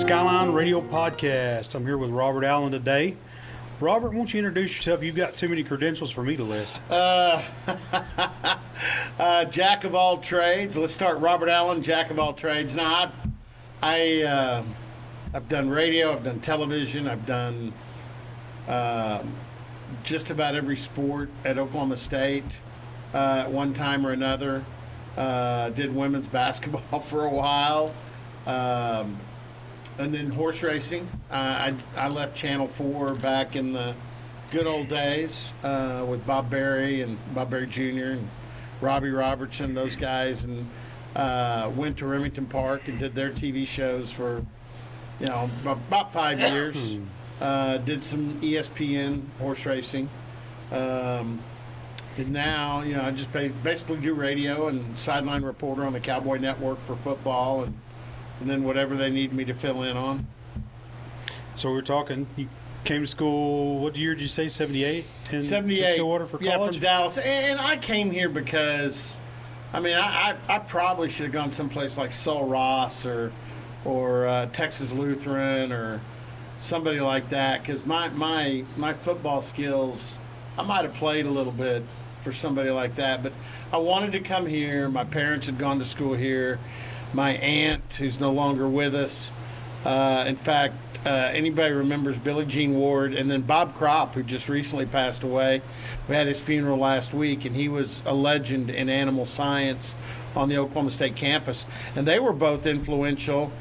Skyline Radio Podcast. I'm here with Robert Allen today. Robert, won't you introduce yourself? You've got too many credentials for me to list. Jack of all trades. Let's start Robert Allen, Jack of all trades. Now, I've done radio, I've done television, I've done just about every sport at Oklahoma State at one time or another. Did women's basketball for a while. And then horse racing. I left Channel 4 back in the good old days with Bob Berry and Bob Berry Jr. and Robbie Robertson, those guys, and went to Remington Park and did their TV shows for, about 5 years. Did some ESPN horse racing. And now, I just basically do radio and sideline reporter on the Cowboy Network for football and then whatever they need me to fill in on. So we're talking, you came to school, what year did you say, 78? 78. Stillwater for college? Yeah, from Dallas. And I came here because, I probably should have gone someplace like Sul Ross or Texas Lutheran or somebody like that, because my football skills, I might have played a little bit for somebody like that. But I wanted to come here. My parents had gone to school here. My aunt, who's no longer with us, in fact, anybody remembers Billie Jean Ward, and then Bob Kropp, who just recently passed away. We had his funeral last week, and he was a legend in animal science on the Oklahoma State campus. And they were both influential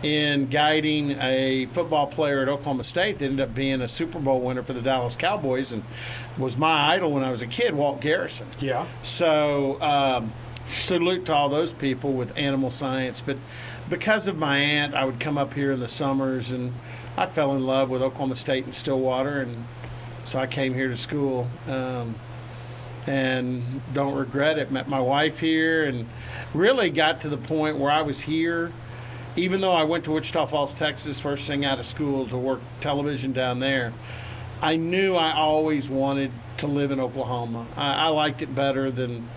in guiding a football player at Oklahoma State that ended up being a Super Bowl winner for the Dallas Cowboys and was my idol when I was a kid, Walt Garrison. Yeah. So, salute to all those people with animal science. But because of my aunt, I would come up here in the summers, and I fell in love with Oklahoma State and Stillwater, and so I came here to school and don't regret it. Met my wife here and really got to the point where I was here. Even though I went to Wichita Falls, Texas, first thing out of school to work television down there, I knew I always wanted to live in Oklahoma. I liked it better than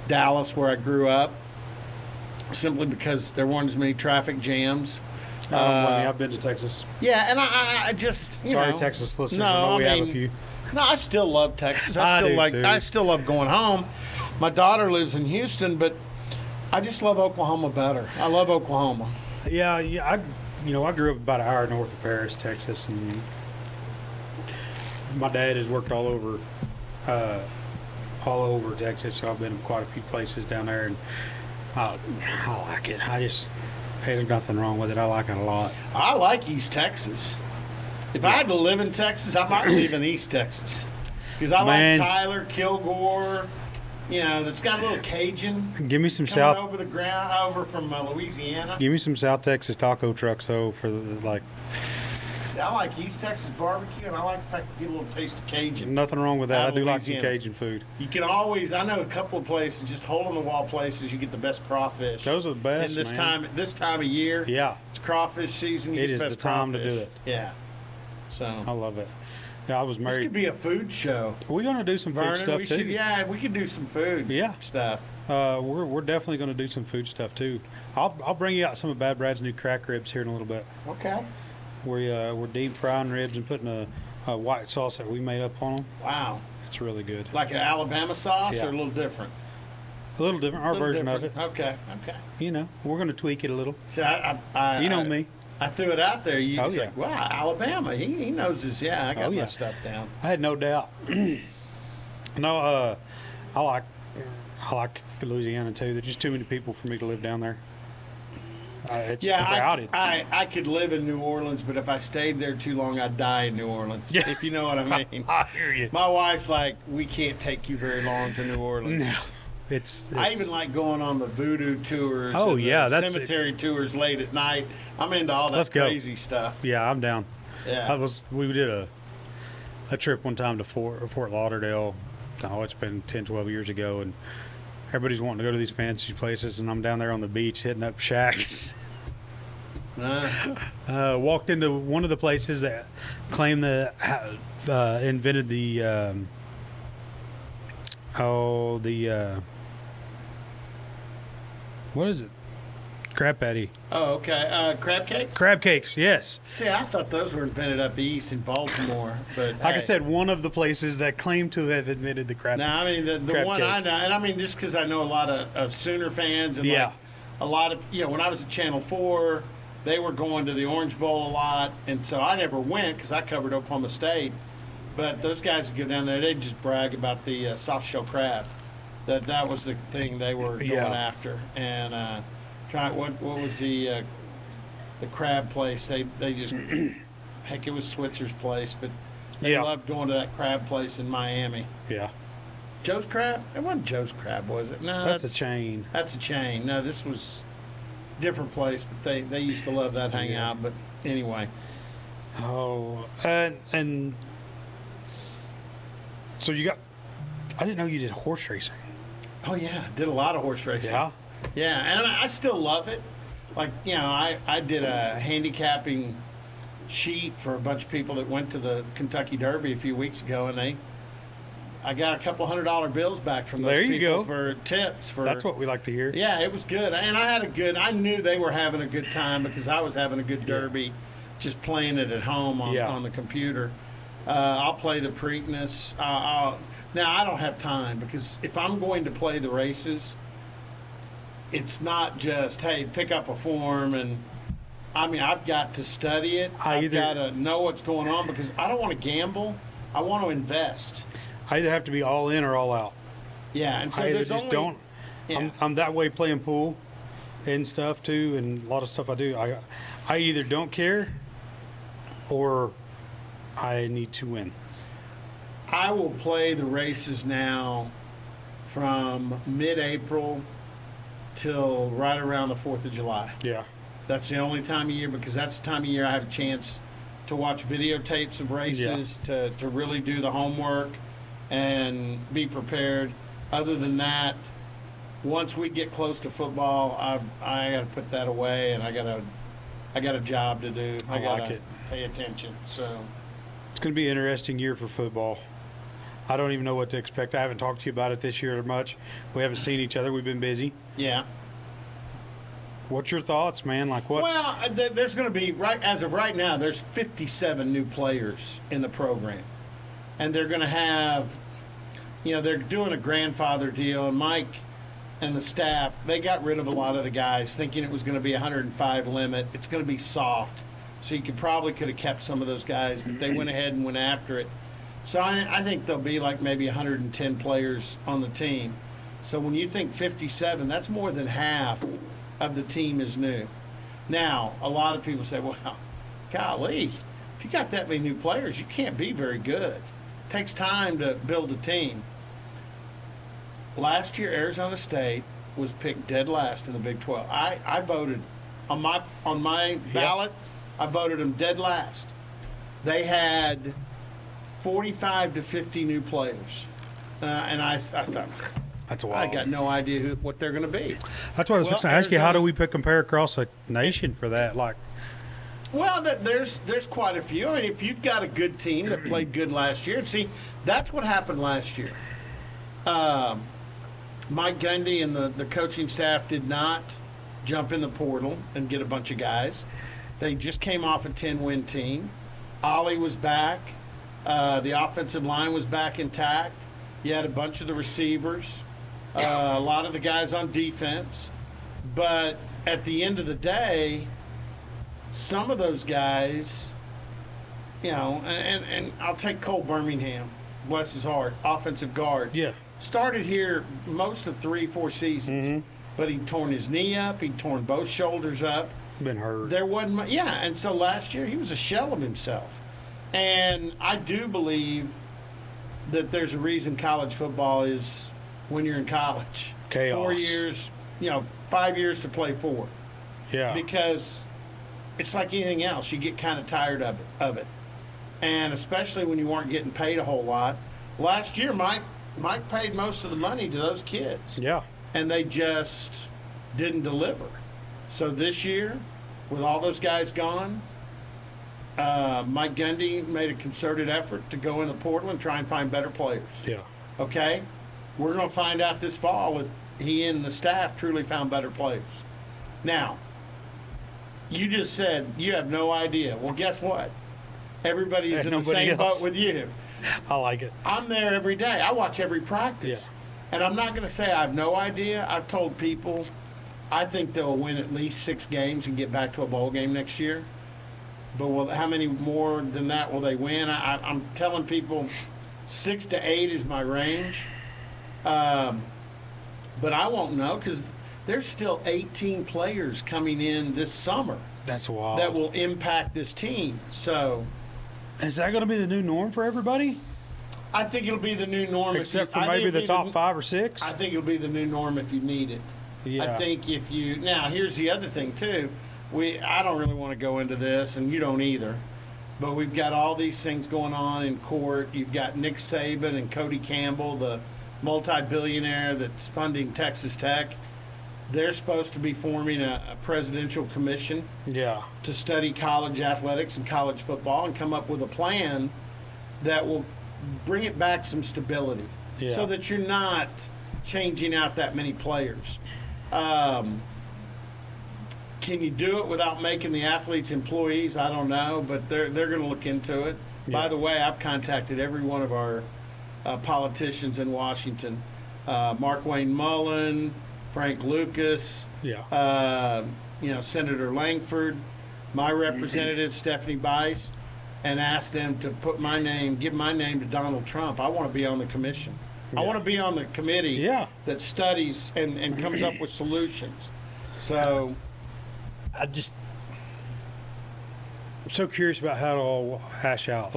Dallas, where I grew up, simply because there weren't as many traffic jams. I've been to Texas. Yeah, and I just Sorry, Texas listeners. No, I know we have a few. No, I still love Texas. I still love going home. My daughter lives in Houston, but I just love Oklahoma better. I love Oklahoma. Yeah. I grew up about an hour north of Paris, Texas, and my dad has worked all over Texas, so I've been to quite a few places down there, and I like it. There's nothing wrong with it. I like it a lot. I like East Texas. If I had to live in Texas, I might live in East Texas, because I like Tyler, Kilgore. That's got a little Cajun. Give me some coming over the ground, over from Louisiana. Give me some South Texas taco trucks, though, for I like East Texas barbecue, and I like the fact that you get a little taste of Cajun. Nothing wrong with that. I do like some Cajun food. You can always, I know a couple of places, just hole-in-the-wall places, you get the best crawfish. Those are the best, this time of year. Yeah. It's crawfish season. You it get is the best the time crawfish. to do it. Yeah. So I love it. Yeah, I was married. This could be a food show. We're going to do some Vernon, food stuff, too. We could do some food stuff. We're definitely going to do some food stuff, too. I'll bring you out some of Bad Brad's new crack ribs here in a little bit. Okay. We're deep frying ribs and putting a white sauce that we made up on them. Wow. It's really good. Like an Alabama sauce, Yeah. or a little different? A little different, our version of it. Okay. We're going to tweak it a little. See, I you know me. I threw it out there. You yeah. like, wow, Alabama. He knows his. Yeah, I got my stuff down. I had no doubt. No, I like Louisiana too. There's just too many people for me to live down there. It's crowded. I could live in New Orleans, but if I stayed there too long, I'd die in New Orleans. Yeah. If you know what I mean. I hear you. My wife's like, we can't take you very long to New Orleans. No. It's I even like going on the voodoo tours. Oh, and yeah, the cemetery tours late at night. I'm into all that crazy stuff. Yeah, I'm down. Yeah. We did a trip one time to Fort Lauderdale. Oh, it's been 10, 12 years ago, and everybody's wanting to go to these fancy places, and I'm down there on the beach hitting up shacks. Walked into one of the places that claimed that invented the what is it? Crab patty. Oh, okay. Crab cakes? Crab cakes, yes. See, I thought those were invented up east in Baltimore. But Like I said, one of the places that claim to have invented the crab. Now, I mean, the one cake. I know, and I mean, just because I know a lot of Sooner fans, and Yeah. like a lot of, when I was at Channel 4, they were going to the Orange Bowl a lot, and so I never went because I covered Oklahoma State. But those guys would go down there, they'd just brag about the soft shell crab. That was the thing they were going after. And what was the crab place? They just heck, it was Switzer's place, but they loved going to that crab place in Miami. Yeah. Joe's Crab? It wasn't Joe's Crab, was it? No, That's a chain. That's a chain. No, this was a different place, but they used to love that hangout. But anyway. Oh, and so I didn't know you did horse racing. Oh yeah, did a lot of horse racing. Yeah. Yeah, and I still love it. Like, I did a handicapping sheet for a bunch of people that went to the Kentucky Derby a few weeks ago, and I got a couple $100 bills back from those people for tips. That's what we like to hear. Yeah, it was good, and I knew they were having a good time because I was having a good Derby, just playing it at home on the computer. I'll play the Preakness. Now, I don't have time because if I'm going to play the races, it's not just, hey, pick up a form and, I mean, I've got to study it. I've got to know what's going on because I don't want to gamble. I want to invest. I either have to be all in or all out. Yeah, and so I there's just only, don't. Yeah. I'm that way playing pool and stuff too, and a lot of stuff I do. I either don't care or I need to win. I will play the races now from mid-April till right around the 4th of July. Yeah. That's the only time of year because that's the time of year I have a chance to watch videotapes of races, to really do the homework and be prepared. Other than that, once we get close to football, I got to put that away, and I got a job to do. I got to pay attention. So it's going to be an interesting year for football. I don't even know what to expect. I haven't talked to you about it this year much. We haven't seen each other. We've been busy. Yeah. What's your thoughts, man? Like, what's... Well, there's going to be, as of right now, there's 57 new players in the program. And they're going to have, they're doing a grandfather deal. And Mike and the staff, they got rid of a lot of the guys thinking it was going to be a 105 limit. It's going to be soft. So you could have kept some of those guys, but they went ahead and went after it. So I think there'll be like maybe 110 players on the team. So when you think 57, that's more than half of the team is new. Now, a lot of people say, well, golly, if you got that many new players, you can't be very good. It takes time to build a team. Last year, Arizona State was picked dead last in the Big 12. I voted on my ballot. I voted them dead last. They had 45 to 50 new players, and I thought, that's wild. I got no idea what they're going to be. That's what I was going to ask you. How do we compare across a nation for that? Like, well, there's quite a few. I mean, if you've got a good team that played good last year, see, that's what happened last year. Mike Gundy and the coaching staff did not jump in the portal and get a bunch of guys. They just came off a 10-win team. Ollie was back. The offensive line was back intact. You had a bunch of the receivers, a lot of the guys on defense. But at the end of the day, some of those guys, and I'll take Cole Birmingham, bless his heart, offensive guard. Yeah. Started here most of 3-4 seasons, but he'd torn his knee up. He'd torn both shoulders up. Been hurt. There wasn't, and so last year he was a shell of himself. And I do believe that there's a reason college football is when you're in college. Chaos. 4 years, 5 years to play 4. Yeah. Because it's like anything else. You get kind of tired of it. And especially when you weren't getting paid a whole lot. Last year, Mike paid most of the money to those kids. Yeah. And they just didn't deliver. So this year, with all those guys gone, Mike Gundy made a concerted effort to go in the portal and try and find better players. Yeah. Okay? We're going to find out this fall if he and the staff truly found better players. Now, you just said you have no idea. Well, guess what? Everybody is in the same boat with you. I like it. I'm there every day. I watch every practice. Yeah. And I'm not going to say I have no idea. I've told people I think they'll win at least 6 games and get back to a bowl game next year. But how many more than that will they win? I'm telling people 6 to 8 is my range. But I won't know because there's still 18 players coming in this summer. That's wild. That will impact this team. So, is that going to be the new norm for everybody? I think it'll be the new norm. Except for maybe the top 5 or 6? I think it'll be the new norm if you need it. Yeah. I think if you – now, here's the other thing, too. I don't really want to go into this, and you don't either. But we've got all these things going on in court. You've got Nick Saban and Cody Campbell, the multi-billionaire that's funding Texas Tech. They're supposed to be forming a presidential commission to study college athletics and college football and come up with a plan that will bring it back some stability so that you're not changing out that many players. Can you do it without making the athletes employees? I don't know, but they're going to look into it. Yeah. By the way, I've contacted every one of our politicians in Washington, Mark Wayne Mullen, Frank Lucas, Senator Langford, my representative, Stephanie Bice, and asked them to give my name to Donald Trump. I want to be on the commission. Yeah. I want to be on the committee that studies and comes up with solutions. So I'm so curious about how to all hash out.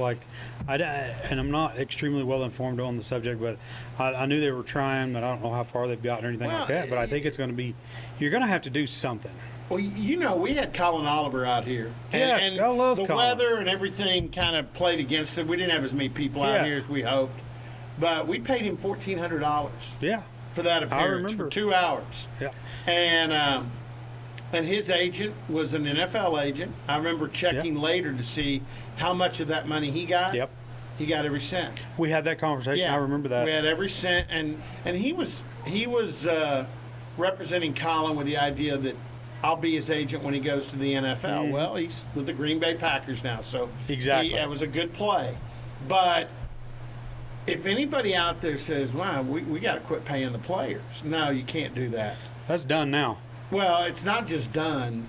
And I'm not extremely well informed on the subject, but I knew they were trying, but I don't know how far they've gotten or anything like that. But I think it's going to be, you're going to have to do something. Well, we had Colin Oliver out here. And I love the Colin. Weather and everything kind of played against it. We didn't have as many people out here as we hoped. But we paid him $1,400 for that appearance for 2 hours. Yeah. And his agent was an NFL agent. I remember checking later to see how much of that money he got. Yep. He got every cent. We had that conversation. Yeah, I remember that. We had every cent, and he was representing Colin with the idea that I'll be his agent when he goes to the NFL. Well, he's with the Green Bay Packers now, so exactly, it was a good play. But if anybody out there says, "Wow, we got to quit paying the players," no, you can't do that. That's done now. Well, it's not just done.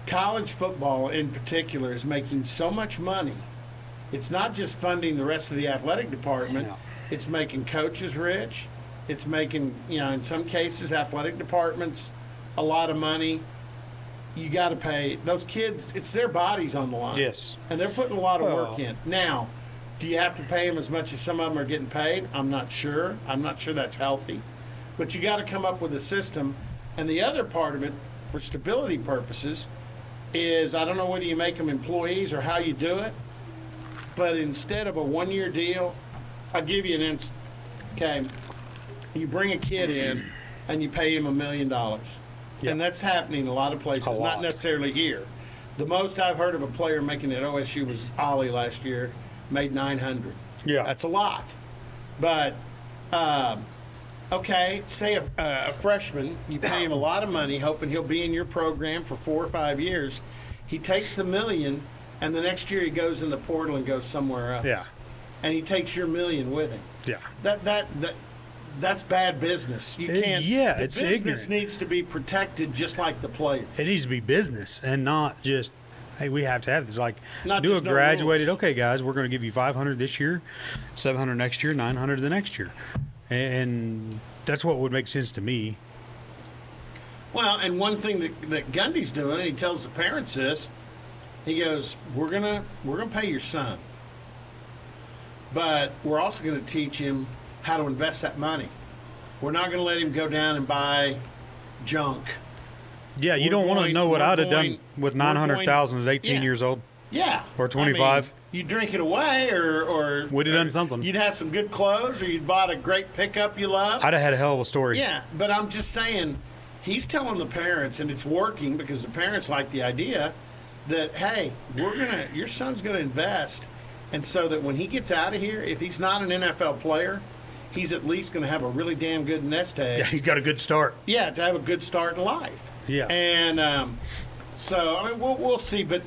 College football in particular is making so much money. It's not just funding the rest of the athletic department. No. It's making coaches rich. It's making, in some cases, athletic departments a lot of money. You got to pay those kids. It's their bodies on the line. Yes. And they're putting a lot of work in. Now, do you have to pay them as much as some of them are getting paid? I'm not sure. I'm not sure that's healthy. But you got to come up with a system. And the other part of it, for stability purposes, is I don't know whether you make them employees or how you do it, but instead of a 1-year deal, I'll give you an instance. Okay, you bring a kid in and you pay him $1 million. Yep. And that's happening in a lot of places, not necessarily here. The most I've heard of a player making at OSU was Ollie last year, made $900. Yeah. That's a lot. But okay, say a freshman, you pay him a lot of money, hoping he'll be in your program for 4 or 5 years. He takes the $1 million, and the next year he goes in the portal and goes somewhere else. Yeah. And he takes your $1 million with him. Yeah. That's bad business. You can't. It's business ignorant. Needs to be protected just like the players. It needs to be business and not just, hey, we have to have this. Not do a just graduated. No rules. Okay, guys, we're going to give you $500 this year, $700 next year, $900 the next year. And that's what would make sense to me. Well, and one thing that Gundy's doing, and he tells the parents this, he goes, we're gonna pay your son, but we're also going to teach him how to invest that money. We're not going to let him go down and buy junk. Yeah, you don't want to know what I'd have done with $900,000 at 18 years old. Yeah. Or 25. You drink it away, or we'd have done something. You'd have some good clothes, or you'd bought a great pickup you love. I'd have had a hell of a story. Yeah, but I'm just saying, he's telling the parents, and it's working because the parents like the idea that, hey, your son's gonna invest, and so that when he gets out of here, if he's not an NFL player, he's at least going to have a really damn good nest egg. Yeah, he's got a good start. Yeah, to have a good start in life. Yeah. And so, I mean, we'll see, but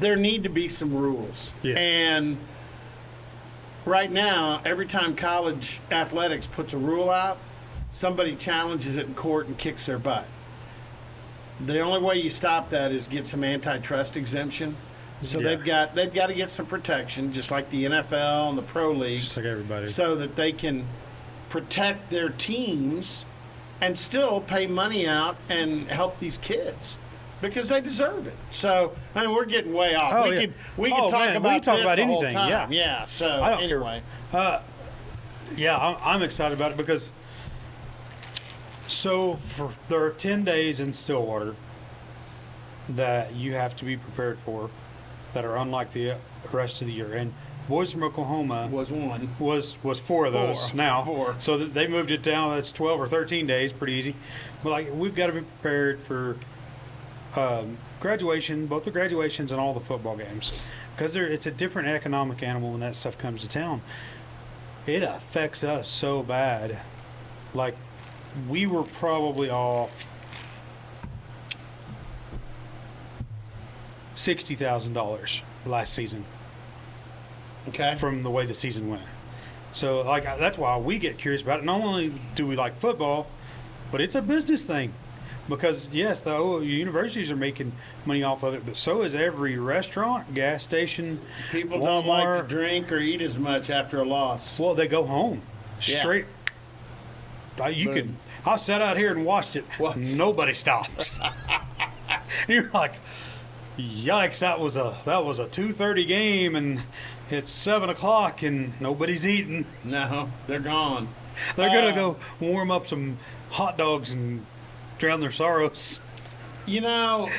there need to be some rules. Yeah. And right now, every time college athletics puts a rule out, somebody challenges it in court and kicks their butt. The only way you stop that is get some antitrust exemption. So they've got to get some protection, just like the NFL and the pro leagues, Just like everybody. so that they can protect their teams and still pay money out and help these kids because they deserve it. So I mean, we're getting way off. Oh, we can talk man, about we can talk this about the whole anything. time. Yeah. So I don't anyway, care. Yeah, I'm excited about it because there are 10 days in Stillwater that you have to be prepared for that are unlike the rest of the year. And Boys from Oklahoma was one. was 4 of those now. 4. So they moved it down. It's 12 or 13 days, pretty easy. But like we've got to be prepared for graduation, both the graduations and all the football games, because it's a different economic animal when that stuff comes to town. It affects us so bad. Like we were probably off $60,000 last season. Okay. From the way the season went. So, like, that's why we get curious about it. Not only do we like football, but it's a business thing. Because, yes, the universities are making money off of it, but so is every restaurant, gas station, People Walmart. don't like to drink or eat as much after a loss. Well, they go home straight. I sat out here and watched it. Nobody stopped. You're like, yikes! That was a 2:30 game, and it's 7:00, and nobody's eating. No, they're gone. They're gonna go warm up some hot dogs and drown their sorrows. You know.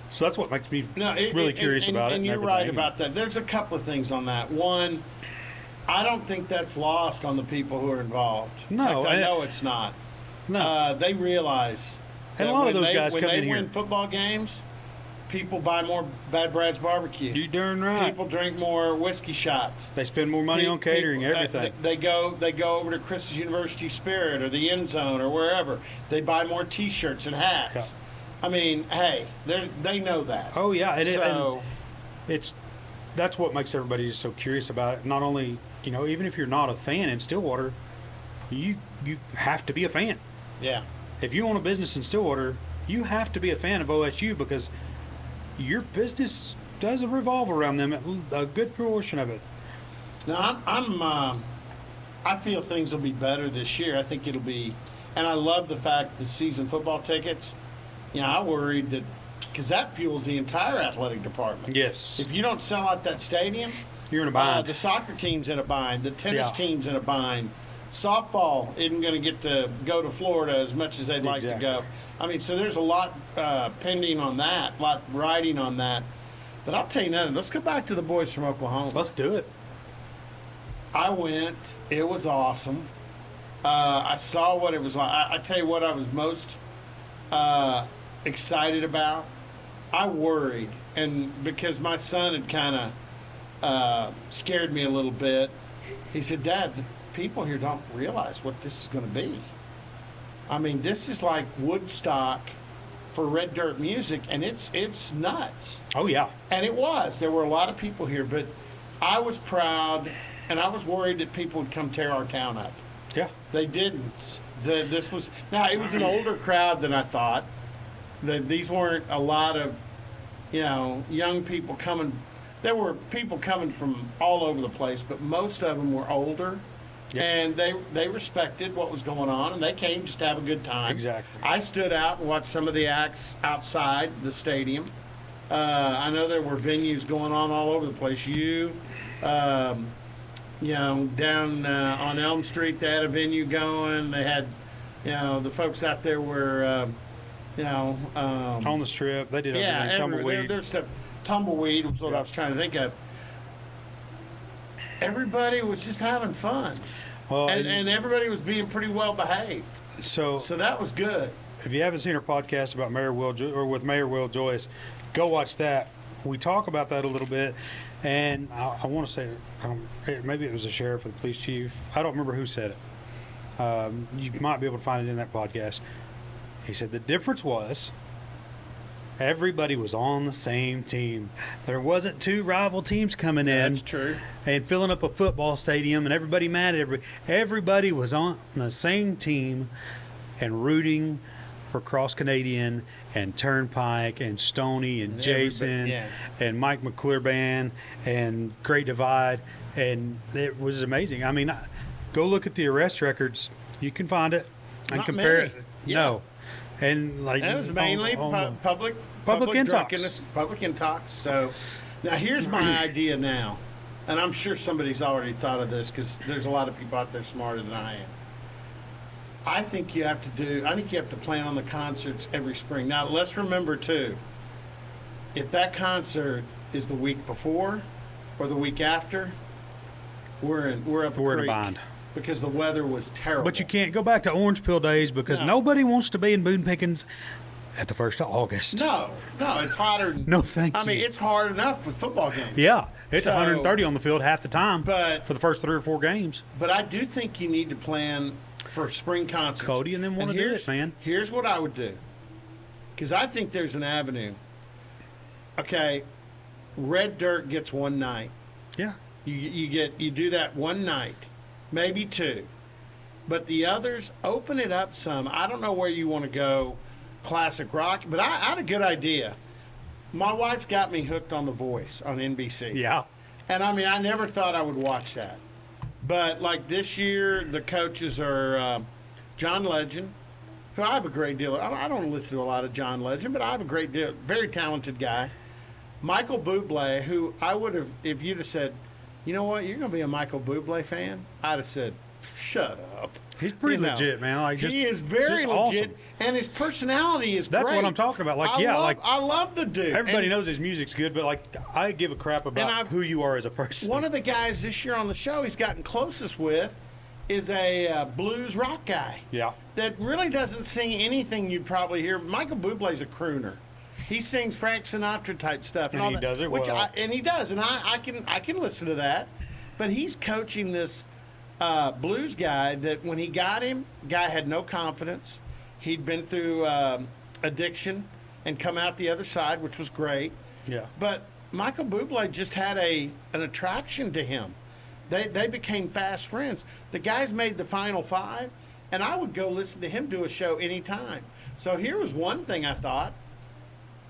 So that's what makes me really curious about it. And you're right about that. There's a couple of things on that. One, I don't think that's lost on the people who are involved. No, in fact, I know it's not. No, they realize. And a lot of those guys when come they in here. win football games, people buy more Bad Brad's barbecue. You're darn right. People drink more whiskey shots. They spend more money on catering, everything. They go over to Chris's University Spirit or the End Zone or wherever. They buy more T-shirts and hats. Yeah. I mean, hey, they know that. Oh yeah, that's what makes everybody just so curious about it. Not only, even if you're not a fan in Stillwater, you have to be a fan. Yeah. If you own a business in Stillwater, you have to be a fan of OSU because your business does revolve around them, a good portion of it. Now, I feel things will be better this year. I think it'll be, and I love the fact the season football tickets, I worried that, because that fuels the entire athletic department. Yes. If you don't sell out that stadium, you're in a bind. The soccer team's in a bind. The tennis team's in a bind. Softball isn't going to get to go to Florida as much as they'd like to go. I mean, so there's a lot pending on that, a lot riding on that. But I'll tell you nothing. Let's go back to the Boys from Oklahoma. Let's do it. I went. It was awesome. I saw what it was like. I tell you what I was most excited about. I worried, and because my son had kind of scared me a little bit. He said, "Dad, the people here don't realize what this is going to be. I mean, this is like Woodstock for red dirt music, and it's nuts." Oh yeah. And it was. There were a lot of people here, but I was proud, and I was worried that people would come tear our town up. Yeah. They didn't. It was an older crowd than I thought. These weren't a lot of, young people coming. There were people coming from all over the place, but most of them were older. Yep. And they respected what was going on, and they came just to have a good time. Exactly. I stood out and watched some of the acts outside the stadium. I know there were venues going on all over the place. Down on Elm Street, they had a venue going. They had, the folks out there were, on the Strip. They did everything. Tumbleweed. There's stuff. Tumbleweed was what I was trying to think of. Everybody was just having fun. Well, and everybody was being pretty well behaved. So that was good. If you haven't seen our podcast about with Mayor Will Joyce, go watch that. we talk about that a little bit, and I want to say, maybe it was the sheriff or the police chief. I don't remember who said it. You might be able to find it in that podcast. He said the difference was everybody was on the same team. There wasn't two rival teams coming in. That's true. And filling up a football stadium and everybody mad at everybody was on the same team and rooting for Cross Canadian and Turnpike and Stoney and Jason and Mike McClure Band and Great Divide, and it was amazing. I mean, go look at the arrest records. You can find it and Not compare many. it. Yeah. No, and like That was mainly public intox. drunkenness, public intox. So now here's my idea now, and I'm sure somebody's already thought of this because there's a lot of people out there smarter than I am. I think you have to plan on the concerts every spring. Now let's remember too, if that concert is the week before or the week after, we're up We're in a bind. because the weather was terrible. But you can't go back to Orange Peel days because nobody wants to be in Boone Pickens at the 1st of August. No, it's hotter. No, thank you. I mean, it's hard enough with football games. Yeah, it's 130 on the field half the time But- for the first 3 or 4 games. But I do think you need to plan for spring concerts. Cody and them want to do it, man. Here's what I would do, because I think there's an avenue. Okay, Red Dirt gets one night. Yeah. You do that one night, maybe 2, but the others open it up some. I don't know where you want to go, classic rock, but I had a good idea. My wife's got me hooked on The Voice on NBC. Yeah. And I mean, I never thought I would watch that. But like this year, the coaches are John Legend, who I have a great deal of. I don't listen to a lot of John Legend, but I have a great deal, very talented guy. Michael Bublé, who I would have, if you'd have said, you know what, you're going to be a Michael Bublé fan, I'd have said, shut up. He's pretty legit, man. Like, he is very legit, awesome. And his personality is That's great. what I'm talking about. Like, I love the dude. Everybody knows his music's good, but like, I give a crap about who you are as a person. One of the guys this year on the show he's gotten closest with is a blues rock guy. Yeah. That really doesn't sing anything you'd probably hear. Michael Bublé's a crooner. He sings Frank Sinatra type stuff, And he does it which well. he does, and I can listen to that. But he's coaching this blues guy that when he got him, guy had no confidence. He'd been through addiction and come out the other side, which was great. Yeah. But Michael Bublé just had an attraction to him. They became fast friends. The guy's made the Final 5, and I would go listen to him do a show anytime. So here was one thing I thought.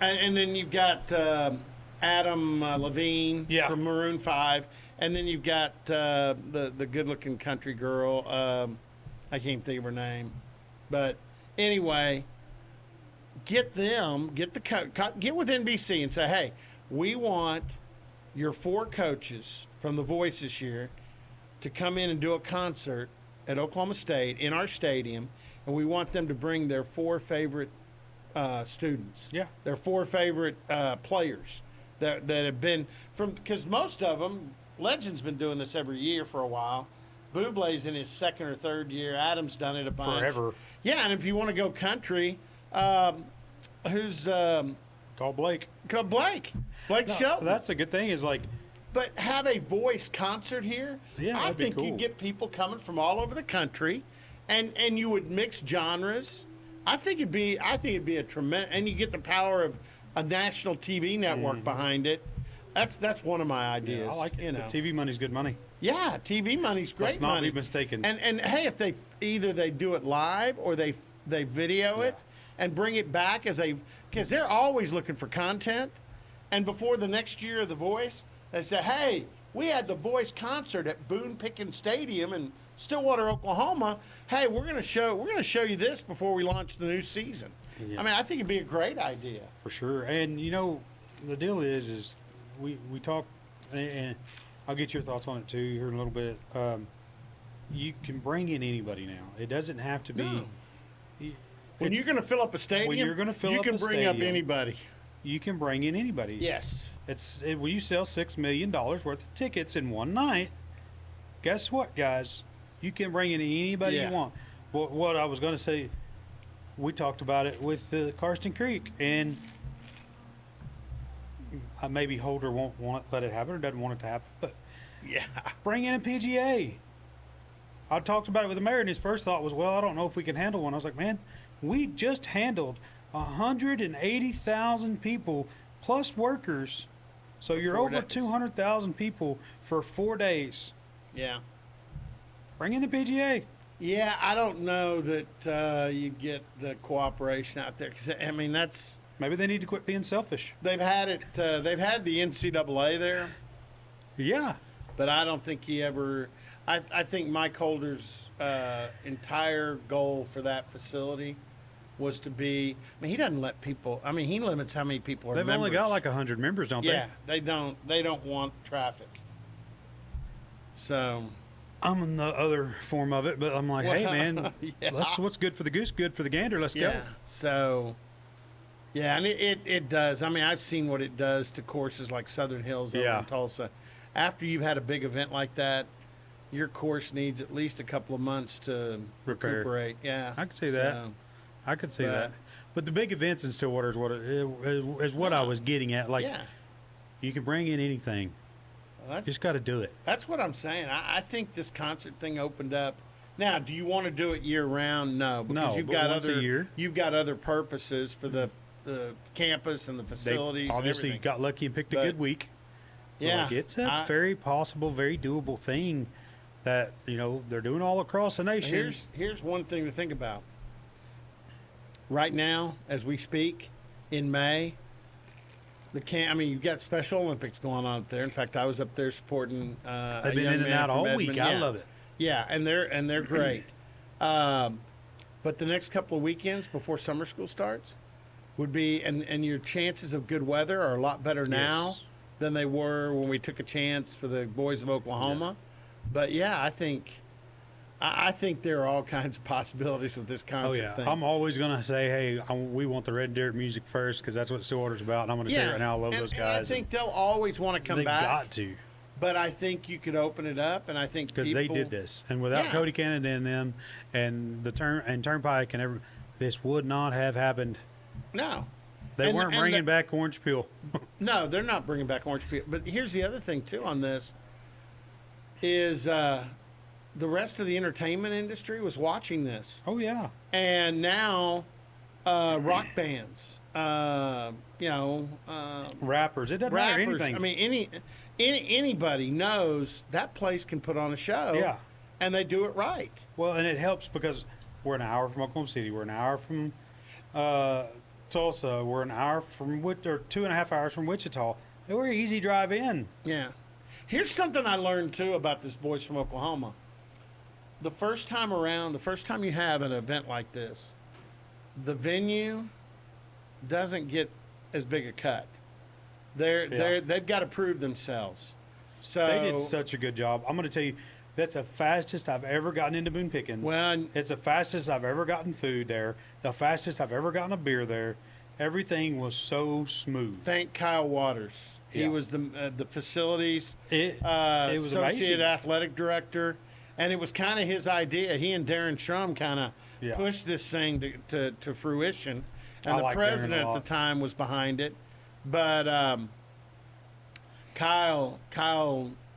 And then you've got Adam Levine from Maroon 5. And then you've got the good-looking country girl. I can't think of her name. But anyway, get with NBC and say, hey, we want your 4 coaches from The Voice this year to come in and do a concert at Oklahoma State in our stadium, and we want them to bring their 4 favorite students. Yeah. Their 4 favorite players that have been from, because most of them, Legend's been doing this every year for a while. Bublé's in his 2nd or 3rd year. Adam's done it a bunch. Forever. Yeah, and if you want to go country, who's Call Blake. Blake Shelton. That's a good thing. Is like, but have a Voice concert here. Yeah, I that'd be think cool. you'd get people coming from all over the country, and you would mix genres. I think it'd be a tremendous, and you get the power of a national TV network behind it. That's one of my ideas. Yeah, I like it. You know, TV money's good money. yeah, TV money's great Let's not money. be mistaken. And hey, if they either they do it live or they video it and bring it back because they're always looking for content. And before the next year of The Voice, they say, hey, we had The Voice concert at Boone Pickens Stadium in Stillwater, Oklahoma. Hey, we're gonna show you this before we launch the new season. Yeah. I mean, I think it'd be a great idea. For sure. And you know, the deal is we talk, and I'll get your thoughts on it too here in a little bit. You can bring in anybody now. It doesn't have to be. No. When you're going to fill up a stadium, you're gonna fill you up can a bring up stadium. anybody. You can bring in anybody. Yes. When you sell $6 million worth of tickets in one night, guess what, guys? You can bring in anybody you want. What I was going to say, we talked about it with Karsten Creek, and maybe Holder won't let it happen or doesn't want it to happen. But Yeah. bring in a PGA. I talked about it with the mayor, and his first thought was, well, I don't know if we can handle one. I was like, man, we just handled 180,000 people plus workers. So you're over 200,000 people for 4 days. Yeah. Bring in the PGA. Yeah, I don't know that you get the cooperation out there. 'Cause, I mean, that's... Maybe they need to quit being selfish. They've had it. They've had the NCAA there. Yeah. But I don't think he ever... I think Mike Holder's entire goal for that facility was to be... I mean, he doesn't let people... I mean, he limits how many people are They've members. only got like 100 members, don't they? Yeah, they don't want traffic. So... I'm in the other form of it, but I'm like, hey, man, yeah. what's good for the goose, good for the gander. Let's Yeah. go. So... Yeah, and it does. I mean, I've seen what it does to courses like Southern Hills over in Tulsa. After you've had a big event like that, your course needs at least a couple of months to recuperate. Yeah, I could see that. I could see that. But the big events in Stillwater is what I was getting at. Like, you can bring in anything. Well, you just got to do it. That's what I'm saying. I think this concert thing opened up. Now, do you want to do it year round? No, because you've got other purposes for the campus and the facilities. They obviously and got lucky and picked a good week. Yeah, like it's a very possible, very doable thing that they're doing all across the nation. Here's one thing to think about. Right now, as we speak, in May, you've got Special Olympics going on up there. In fact, I was up there supporting. They've been in and out all week. I love it. Yeah, and they're great. But the next couple of weekends before summer school starts would be, and your chances of good weather are a lot better now than they were when we took a chance for the boys of Oklahoma. Yeah. But yeah, I think there are all kinds of possibilities with this concert thing. I'm always going to say, hey, we want the Red Dirt music first because that's what Stillwater's about. And I'm going to tell you right now, I love those guys. And I think they'll always want to come back. They've got to. But I think you could open it up, and I think because they did this, and without Cody Canada and them, and Turnpike and this would not have happened. No, they weren't bringing back Orange Peel. No, they're not bringing back Orange Peel. But here's the other thing too on this: is the rest of the entertainment industry was watching this. Oh yeah, and now rock bands, rappers. It doesn't matter anything. I mean, anybody knows that place can put on a show. Yeah, and they do it right. Well, and it helps because we're an hour from Oklahoma City. We're an hour from Tulsa. We're an hour from or 2.5 hours from Wichita. We're an easy drive in. Yeah. Here's something I learned too about this Boys from Oklahoma. The first time you have an event like this, the venue doesn't get as big a cut. They've got to prove themselves. So they did such a good job. I'm going to tell you, that's the fastest I've ever gotten into Boone Pickens. Well, it's the fastest I've ever gotten food there. The fastest I've ever gotten a beer there. Everything was so smooth. Thank Kyle Waters. He was the facilities it was associate amazing. Athletic director, and it was kind of his idea. He and Darren Strum kind of pushed this thing to fruition, and the president at the time was behind it. But Kyle,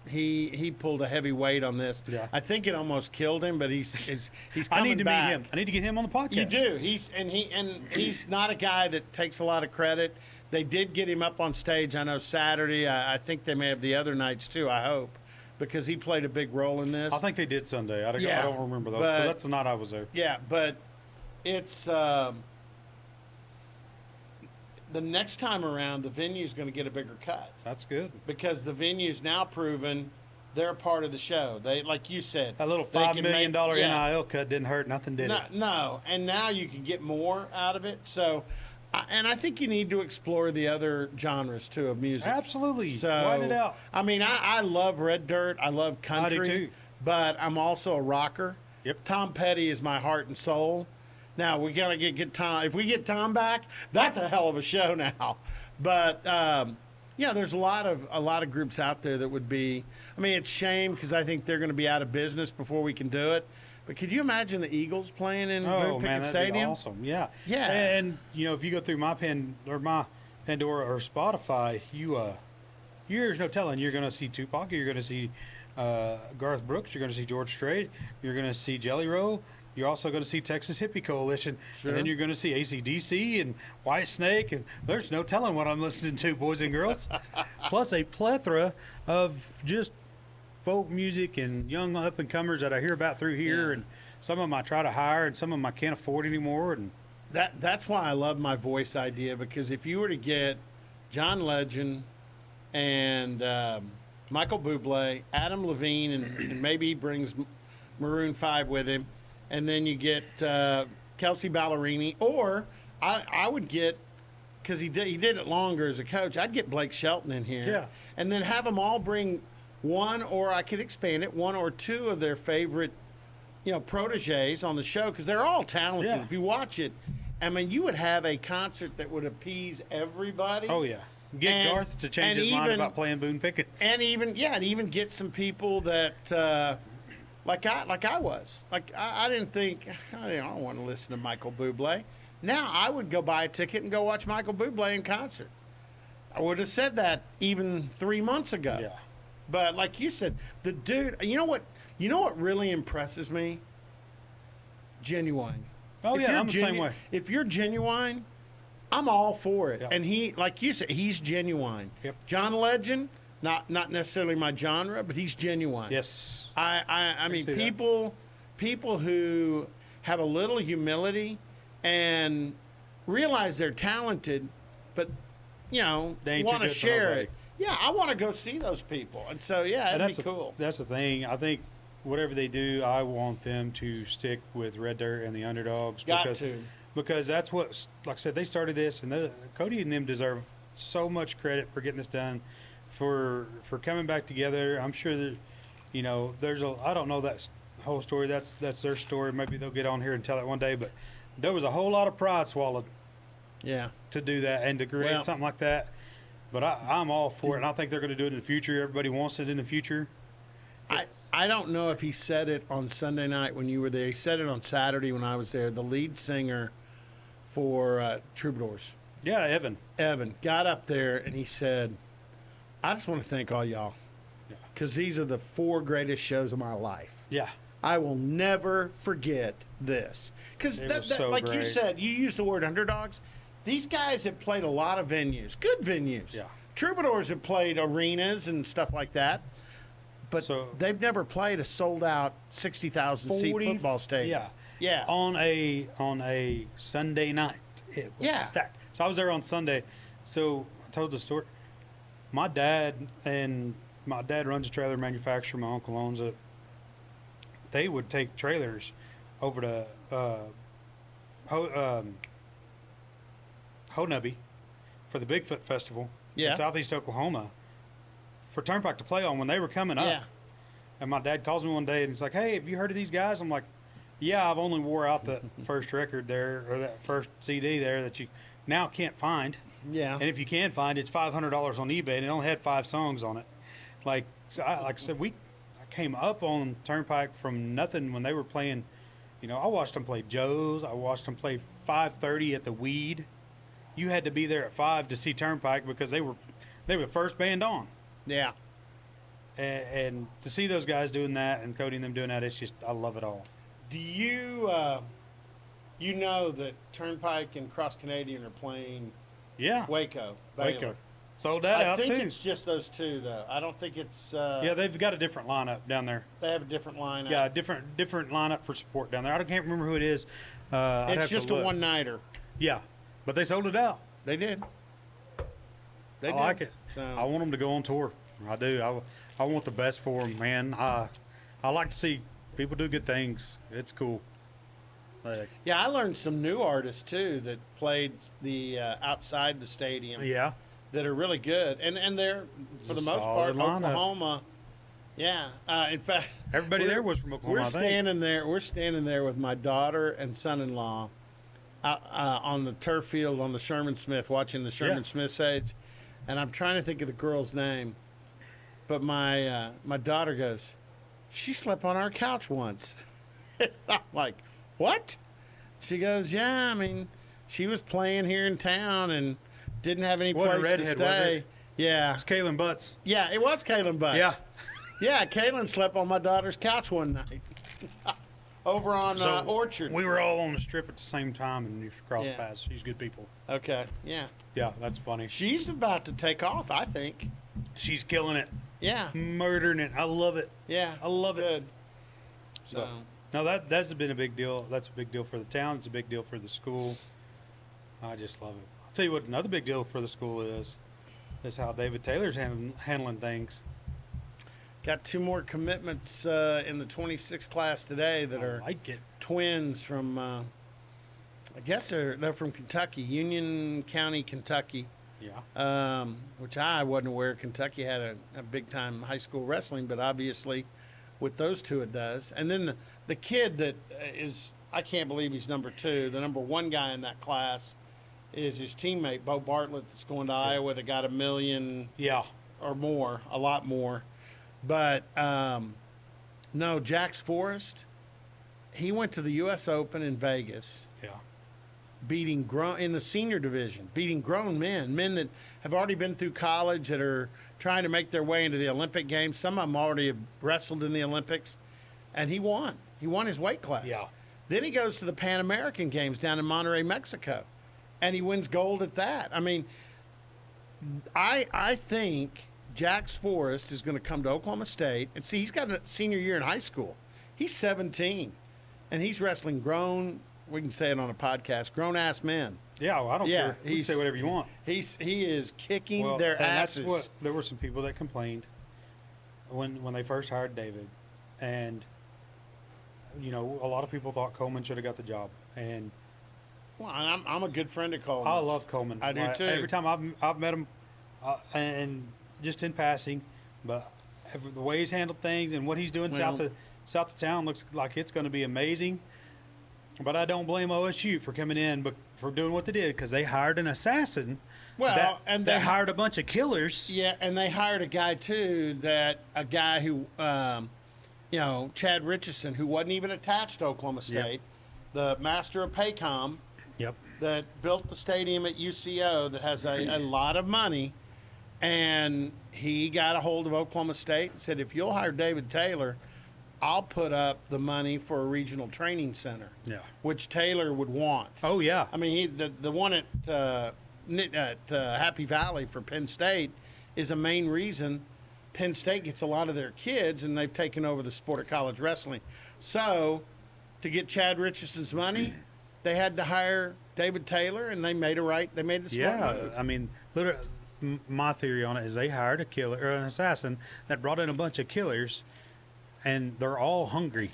he pulled a heavy weight on this. Yeah. I think it almost killed him, but he's coming I need to back. meet him. I need to get him on the podcast. You do. He's not a guy that takes a lot of credit. They did get him up on stage. I know Saturday. I think they may have the other nights too. I hope, because he played a big role in this. I think they did Sunday. I don't remember though, because that's the night I was there. Yeah, but it's the next time around, the venue's going to get a bigger cut. That's good, because the venue's now proven they're a part of the show. They, like you said, that little $5 million NIL cut didn't hurt nothing, did it? No, and now you can get more out of it. So, and I think you need to explore the other genres too of music. Absolutely, so write it out. I mean, I love Red Dirt. I love country. I do too. But I'm also a rocker. Yep. Tom Petty is my heart and soul. Now we gotta get Tom. If we get Tom back, that's a hell of a show now. But there's a lot of groups out there that would be. I mean, it's a shame because I think they're going to be out of business before we can do it. But could you imagine the Eagles playing in Boone Pickens Stadium? Awesome, yeah. Yeah. And if you go through my Pandora or Spotify, there's no telling. You're going to see Tupac. You're going to see Garth Brooks. You're going to see George Strait. You're going to see Jelly Roll. You're also going to see Texas Hippie Coalition. Sure. And then you're going to see AC/DC and White Snake. And there's no telling what I'm listening to, boys and girls. Plus a plethora of just folk music and young up-and-comers that I hear about through here. And some of them I try to hire, and some of them I can't afford anymore. And that's why I love my voice idea, because if you were to get John Legend and Michael Bublé, Adam Levine, and maybe he brings Maroon 5 with him, and then you get Kelsey Ballerini, or I would get, because he did it longer as a coach, I'd get Blake Shelton in here, and then have them all bring one, or I could expand it, one or two of their favorite, proteges on the show, because they're all talented. Yeah. If you watch it, I mean, you would have a concert that would appease everybody. Oh, yeah. Get Garth to change his mind about playing Boone Pickens. And even get some people that, like I was. Like, I didn't think, I don't want to listen to Michael Bublé. Now, I would go buy a ticket and go watch Michael Bublé in concert. I would have said that even 3 months ago. Yeah. But like you said, the dude, you know what really impresses me? Genuine. Oh, yeah, I'm the same way. If you're genuine, I'm all for it. Yep. And he, like you said, he's genuine. Yep. John Legend, not necessarily my genre, but he's genuine. Yes. I mean, people who have a little humility and realize they're talented, but want to share it. Yeah, I want to go see those people. And so, that'd be cool. That's the thing. I think whatever they do, I want them to stick with Red Dirt and the Underdogs. Because that's what, like I said, they started this, and Cody and them deserve so much credit for getting this done, for coming back together. I'm sure that, I don't know that whole story. That's their story. Maybe they'll get on here and tell it one day. But there was a whole lot of pride swallowed. Yeah. To do that and to create something like that. But I'm all for it, and I think they're going to do it in the future. Everybody wants it in the future. I don't know if he said it on Sunday night when you were there. He said it on Saturday when I was there. The lead singer for Troubadours. Yeah, Evan got up there and he said, I just want to thank all y'all, because these are the 4 greatest shows of my life. Yeah. I will never forget this. Because like you said, you used the word underdogs. These guys have played a lot of venues, good venues. Yeah. Troubadours have played arenas and stuff like that. But they've never played a sold-out 60,000-seat football stadium. Yeah. On a Sunday night, it was stacked. So I was there on Sunday. So I told the story. My dad runs a trailer manufacturer. My uncle owns it. They would take trailers over to Honubby for the Bigfoot Festival in Southeast Oklahoma for Turnpike to play on when they were coming up. Yeah. And my dad calls me one day and he's like, hey, have you heard of these guys? I'm like, yeah, I've only wore out the first record there, or that first CD there that you now can't find. Yeah. And if you can find it, it's $500 on eBay, and it only had 5 songs on it. Like I said, I came up on Turnpike from nothing when they were playing. I watched them play Joe's. I watched them play 5:30 at the Weed. You had to be there at 5 to see Turnpike because they were the first band on. Yeah. And to see those guys doing that and Cody and them doing that, it's just, I love it all. Do you, know that Turnpike and Cross Canadian are playing Waco. Waco. Sold that out, too. I think it's just those two, though. I don't think it's... they've got a different lineup down there. They have a different lineup. Yeah, different lineup for support down there. I can't remember who it is. It's just a one-nighter. Yeah, but they sold it out. They did. I like it. So. I want them to go on tour. I do. I want the best for them, man. I like to see people do good things. It's cool. Yeah, I learned some new artists, too, that played the outside the stadium. Yeah. That are really good. And they're, for the most part, Oklahoma. Yeah. In fact, everybody there was from Oklahoma. We're standing there with my daughter and son-in-law on the turf field on the Sherman Smith, watching the Sherman Smith stage. And I'm trying to think of the girl's name. But my daughter goes, she slept on our couch once. I'm like, what? She goes, yeah, I mean, she was playing here in town, and didn't have any Wasn't a place to redhead, stay. was it? Yeah. It's Kaylin Butts. Yeah, it was Kaylin Butts. Yeah. Yeah, Kaylin slept on my daughter's couch one night over on Orchard. We were all on the strip at the same time, and you crossed Yeah. paths. She's good people. Okay, yeah. Yeah, that's funny. She's about to take off, I think. She's killing it. Yeah. Murdering it. I love it. Yeah. I love it. Good. So, no, that's been a big deal. That's a big deal for the town. It's a big deal for the school. I just love it. I'll tell you what another big deal for the school is how David Taylor's handling things. Got 2 more commitments in the 26 class today that are like it. twins from, I guess they're from Kentucky, Union County, Kentucky. Yeah. Which I wasn't aware Kentucky had a big-time high school wrestling, but obviously with those 2 it does. And then the kid that is, I can't believe he's number 2, the number 1 guy in that class is his teammate, Bo Bartlett, that's going to Iowa, that got $1 million or more, a lot more. But, no, Jax Forrest, he went to the U.S. Open in Vegas. Yeah. Beating in the senior division, beating grown men that have already been through college, that are trying to make their way into the Olympic Games. Some of them already have wrestled in the Olympics, and he won. He won his weight class. Yeah. Then he goes to the Pan American Games down in Monterrey, Mexico, and he wins gold at that. I mean, I think Jax Forrest is going to come to Oklahoma State, and see, he's got a senior year in high school. He's 17, and he's wrestling grown. We can say it on a podcast. Grown-ass men. Yeah, well, I don't care. You can say whatever you want. He is kicking their asses. That's what, there were some people that complained when they first hired David. And, you know, a lot of people thought Coleman should have got the job. And well, I'm a good friend of Coleman. I love Coleman. I do, too. Every time I've met him, and just in passing, but the way he's handled things and what he's doing south of town looks like it's going to be amazing. But I don't blame OSU for coming in, but for doing what they did, because they hired an assassin. Well, they hired a bunch of killers. Yeah, and they hired a guy too, a guy who, Chad Richardson, who wasn't even attached to Oklahoma State, the master of Paycom. Yep. That built the stadium at UCO that has a lot of money, and he got a hold of Oklahoma State and said, if you'll hire David Taylor, I'll put up the money for a regional training center. Yeah. Which Taylor would want. Oh, yeah. I mean, the one at Happy Valley for Penn State is a main reason Penn State gets a lot of their kids, and they've taken over the sport of college wrestling. So, to get Chad Richardson's money, they had to hire David Taylor, and they made the smart move. I mean, literally, my theory on it is they hired a killer or an assassin that brought in a bunch of killers, and they're all hungry.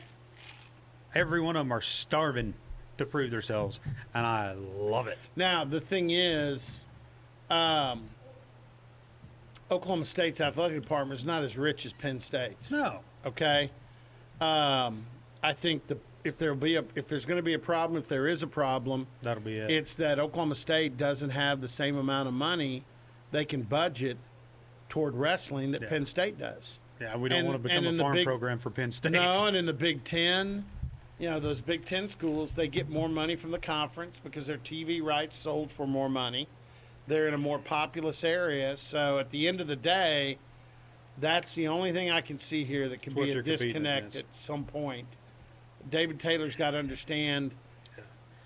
Every one of them are starving to prove themselves, and I love it. Now, the thing is, Oklahoma State's athletic department is not as rich as Penn State's. No. Okay? I think if there's going to be a problem, if there is a problem, that'll be it. It's that Oklahoma State doesn't have the same amount of money they can budget toward wrestling that Penn State does. Yeah, we don't want to become a farm program for Penn State. No, and in the Big Ten, those Big Ten schools, they get more money from the conference because their TV rights sold for more money. They're in a more populous area. So at the end of the day, that's the only thing I can see here that can be a disconnect at some point. David Taylor's got to understand,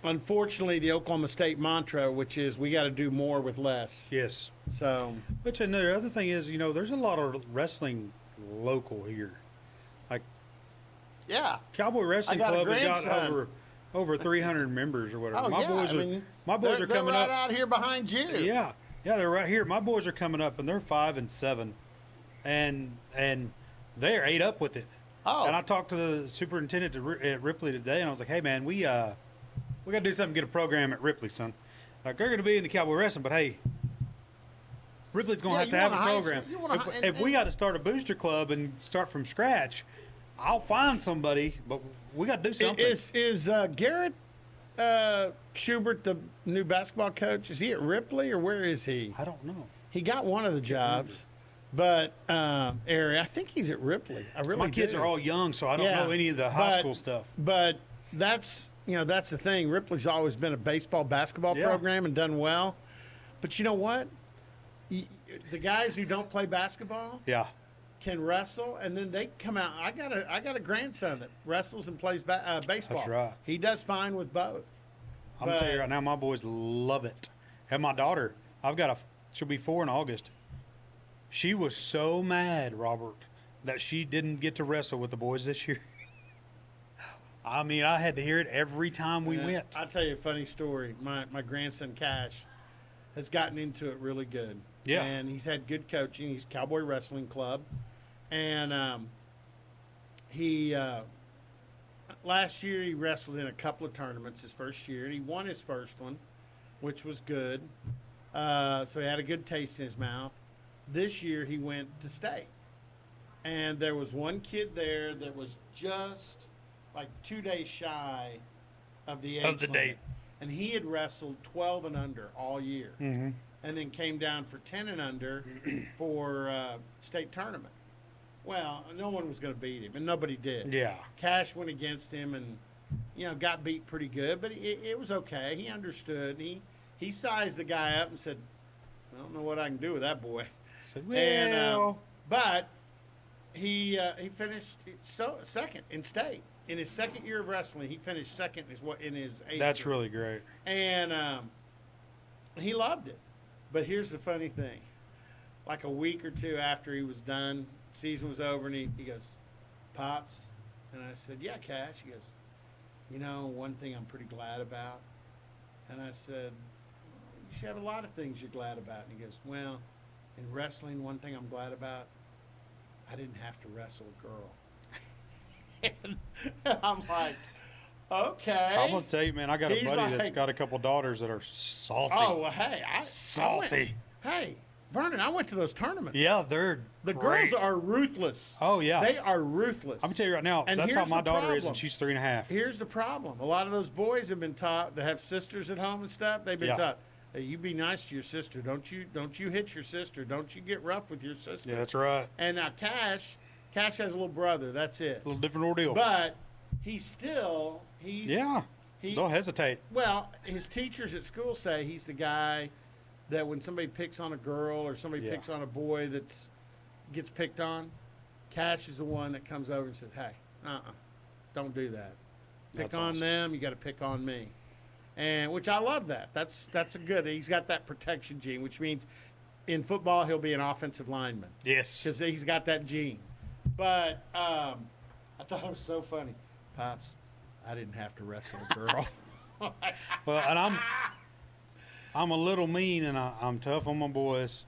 unfortunately, the Oklahoma State mantra, which is we got to do more with less. Yes. So. Which another other thing is, there's a lot of wrestling local here. Like, Cowboy Wrestling Club has got over 300 members or whatever. Oh, my boys are coming up. They're right out here behind you. Yeah, they're right here. My boys are coming up, and they're 5 and 7, and they're ate up with it. Oh. And I talked to the superintendent at Ripley today, and I was like, "Hey, man, we got to do something. Get a program at Ripley, son. Like, they're going to be in the Cowboy Wrestling, but hey, Ripley's going to have a program. If we got to start a booster club and start from scratch, I'll find somebody, but we got to do something." Is Garrett Schubert the new basketball coach? Is he at Ripley, or where is he? I don't know. He got one of the jobs. But, Ari, I think he's at Ripley. My kids are all young, so I don't know any of the high school stuff. But that's the thing. Ripley's always been a basketball program and done well. But you know what? The guys who don't play basketball can wrestle, and then they come out. I got a grandson that wrestles and plays baseball. That's right. He does fine with both. I'm going to tell you right now, my boys love it. And my daughter, she'll be 4 in August. She was so mad, Robert, that she didn't get to wrestle with the boys this year. I mean, I had to hear it every time we went. I'll tell you a funny story. My grandson, Cash, has gotten into it really good. Yeah. And he's had good coaching. He's Cowboy Wrestling Club. And he last year he wrestled in a couple of tournaments his first year. And he won his first one, which was good. So he had a good taste in his mouth. This year he went to state. And there was one kid there that was just like 2 days shy of the age of the limit. date. And he had wrestled 12 and under all year. Mm-hmm. And then came down for 10 and under for state tournament. Well, no one was going to beat him, and nobody did. Yeah. Cash went against him and, got beat pretty good, but it was okay. He understood. He sized the guy up and said, I don't know what I can do with that boy. I said, well. And, but he finished second in state. In his second year of wrestling, he finished second in his age That's group. really great. And he loved it. But here's the funny thing. Like a week or two after he was done, season was over, and he goes, Pops? And I said, yeah, Cash. He goes, one thing I'm pretty glad about. And I said, you should have a lot of things you're glad about. And he goes, well, in wrestling, one thing I'm glad about, I didn't have to wrestle a girl. And I'm like, okay. I'm going to tell you, man, I got a buddy that's got a couple daughters that are salty. Oh, well, hey. Salty. Hey, Vernon, I went to those tournaments. Yeah, the girls are ruthless. Oh, yeah. They are ruthless. I'm going to tell you right now, and that's how my daughter is, and she's 3.5. Here's the problem. A lot of those boys have been taught, that have sisters at home and stuff, they've been taught, hey, you be nice to your sister. Don't you hit your sister. Don't you get rough with your sister. Yeah, that's right. And now Cash has a little brother. That's it. A little different ordeal. But he's don't hesitate. Well, his teachers at school say he's the guy that when somebody picks on a girl or somebody picks on a boy that gets picked on, Cash is the one that comes over and says, hey, don't do that. Pick on them, you got to pick on me. And which I love that. That's a good. He's got that protection gene, which means in football he'll be an offensive lineman. Yes. Because he's got that gene. But I thought it was so funny. Pops, I didn't have to wrestle a girl. Well, and I'm a little mean, and I'm tough on my boys,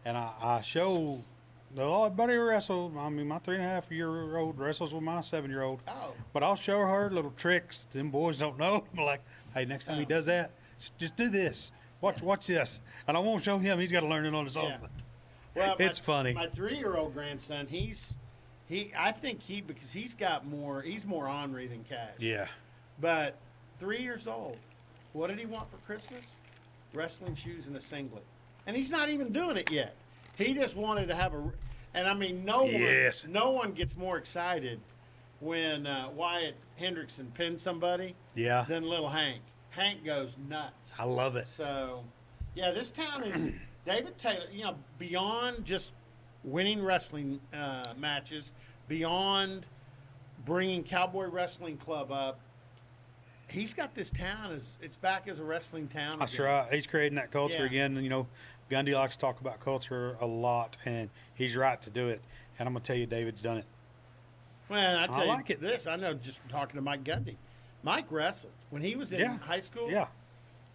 and I show everybody wrestle. I mean, my 3.5-year-old wrestles with my 7-year-old. Oh. But I'll show her little tricks them boys don't know. I'm like, hey, next time he does that, just do this. Watch this. And I won't show him. He's got to learn it on his own. Yeah. Well, it's funny. My 3-year-old grandson, I think because he's more ornery than Cash. Yeah. But 3 years old, what did he want for Christmas? Wrestling shoes and a singlet. And he's not even doing it yet. He just wanted to have and I mean, no one gets more excited when Wyatt Hendrickson pins somebody than little Hank. Hank goes nuts. I love it. So, yeah, this town is David Taylor, beyond just winning wrestling matches, beyond bringing Cowboy Wrestling Club up, he's got this town it's back as a wrestling town. That's right. He's creating that culture again. Gundy likes to talk about culture a lot, and he's right to do it. And I'm going to tell you, David's done it. Well, I like it. This I know just from talking to Mike Gundy. Mike wrestled when he was in high school. Yeah.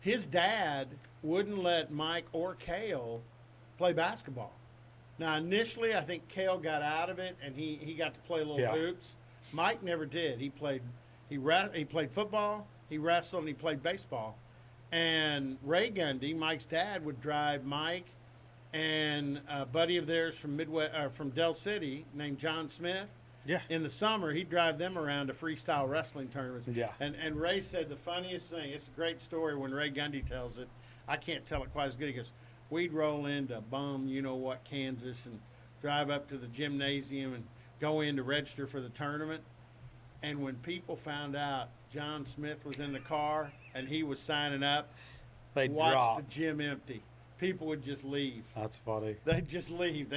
His dad wouldn't let Mike or Cale play basketball. Now, initially, I think Cale got out of it, and he got to play little hoops. Mike never did. He played football, he wrestled, and he played baseball. And Ray Gundy, Mike's dad, would drive Mike and a buddy of theirs from from Del City named John Smith. Yeah. In the summer, he'd drive them around to freestyle wrestling tournaments. Yeah. And Ray said the funniest thing, it's a great story when Ray Gundy tells it. I can't tell it quite as good. He goes, we'd roll into Kansas, and drive up to the gymnasium and go in to register for the tournament. And when people found out John Smith was in the car and he was signing up, they watched dropped. the gym empty. people would just leave. That's funny. They'd just leave.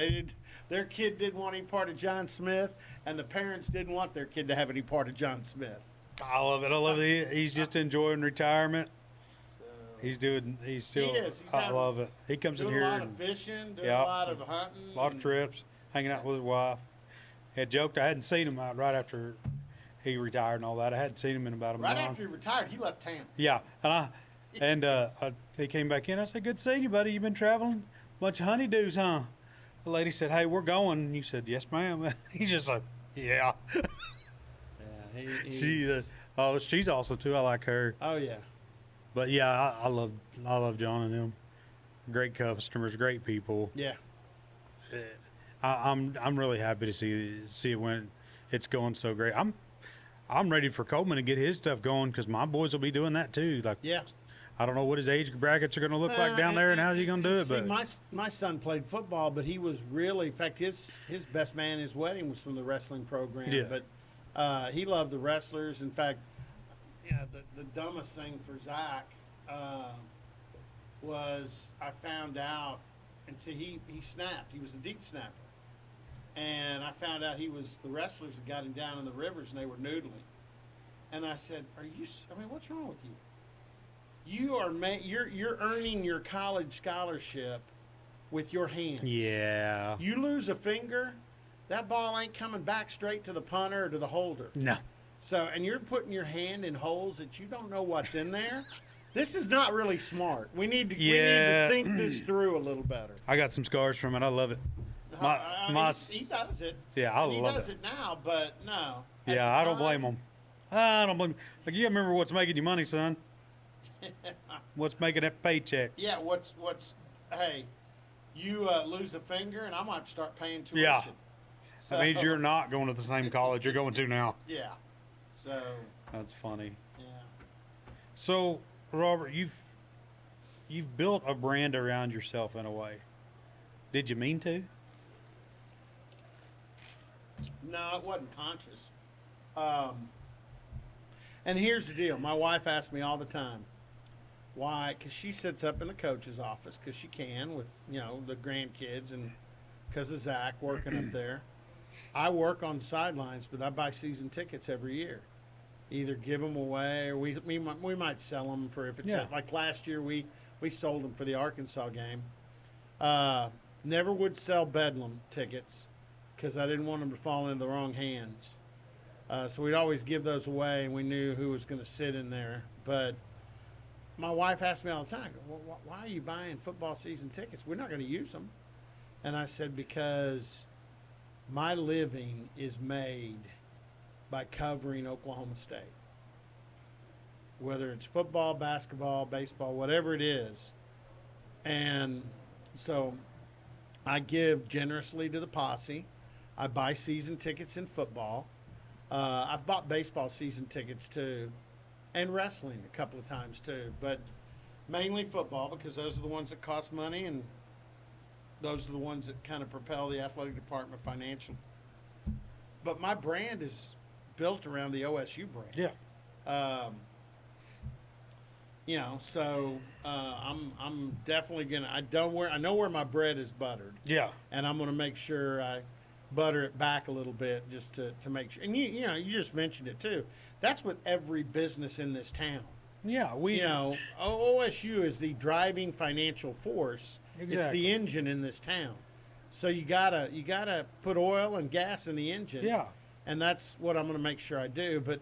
Their kid didn't want any part of John Smith, and the parents didn't want their kid to have any part of John Smith. I love it. He's just enjoying retirement. So He still. he is. I love it. He comes in doing here. a lot of fishing, doing a lot of hunting. A lot of trips, hanging out with his wife. Had joked I hadn't seen him out right after he retired and all that. I hadn't seen him in about a month. Right after he retired, he left town. Yeah, and he came back in. I said, "Good seeing you, buddy. You've been traveling, bunch of honeydews, huh?" The lady said, "Hey, we're going." And you said, "Yes, ma'am." He's just like, "Yeah." Yeah, she's awesome too. I like her. Oh yeah. But yeah, I love John and them. Great customers, great people. Yeah. I'm really happy to see it when it's going so great. I'm ready for Coleman to get his stuff going because my boys will be doing that too. Like, Yeah. I don't know what his age brackets are going to look like down there and how's he going to do it. See, But my son played football, but he was really, in fact, his best man at his wedding was from the wrestling program. Yeah. But he loved the wrestlers. In fact, the dumbest thing for Zach was I found out, and see, he snapped. He was a deep snapper. And I found out he was the wrestlers that got him down in the rivers, and they were noodling. And I said, what's wrong with you? You're earning your college scholarship with your hands. yeah, You lose a finger, that ball ain't coming back straight to the punter or to the holder. no, So, and you're putting your hand in holes that you don't know what's in there. This is not really smart. We need to think this through a little better. I got some scars from it. I love it. He does it. Yeah, I love He does it. it now, but no. At Yeah, the I don't time- blame him. I don't blame him. Like, you remember what's making you money, son? What's making that paycheck? Yeah, hey, you lose a finger, and I might start paying tuition. Yeah. So, That means you're not going to the same college you're going to now. Yeah. So, That's funny. yeah. So, Robert, you've built a brand around yourself in a way. Did you mean to? No, it wasn't conscious. And here's the deal. My wife asks me all the time, why? Because she sits up in the coach's office because she can with, the grandkids and because of Zach working up there. I work on the sidelines, but I buy season tickets every year. Either give them away or we might sell them for if it's like last year we sold them for the Arkansas game. Never would sell Bedlam tickets because I didn't want them to fall into the wrong hands. So we'd always give those away, and we knew who was going to sit in there. But my wife asked me all the time, well, why are you buying football season tickets? We're not going to use them. And I said, because my living is made by covering Oklahoma State. Whether it's football, basketball, baseball, whatever it is. And so I give generously to the posse. I buy season tickets in football. I've bought baseball season tickets too, and wrestling a couple of times too, but mainly football because those are the ones that cost money and those are the ones that kind of propel the athletic department financially. But my brand is built around the OSU brand. Yeah. So I'm definitely gonna. I know where my bread is buttered. Yeah. And I'm gonna make sure I butter it back a little bit just to make sure. And you just mentioned it too. That's with every business in this town. Yeah, OSU is the driving financial force. Exactly. It's the engine in this town. So you gotta put oil and gas in the engine. Yeah. And that's what I'm going to make sure I do. But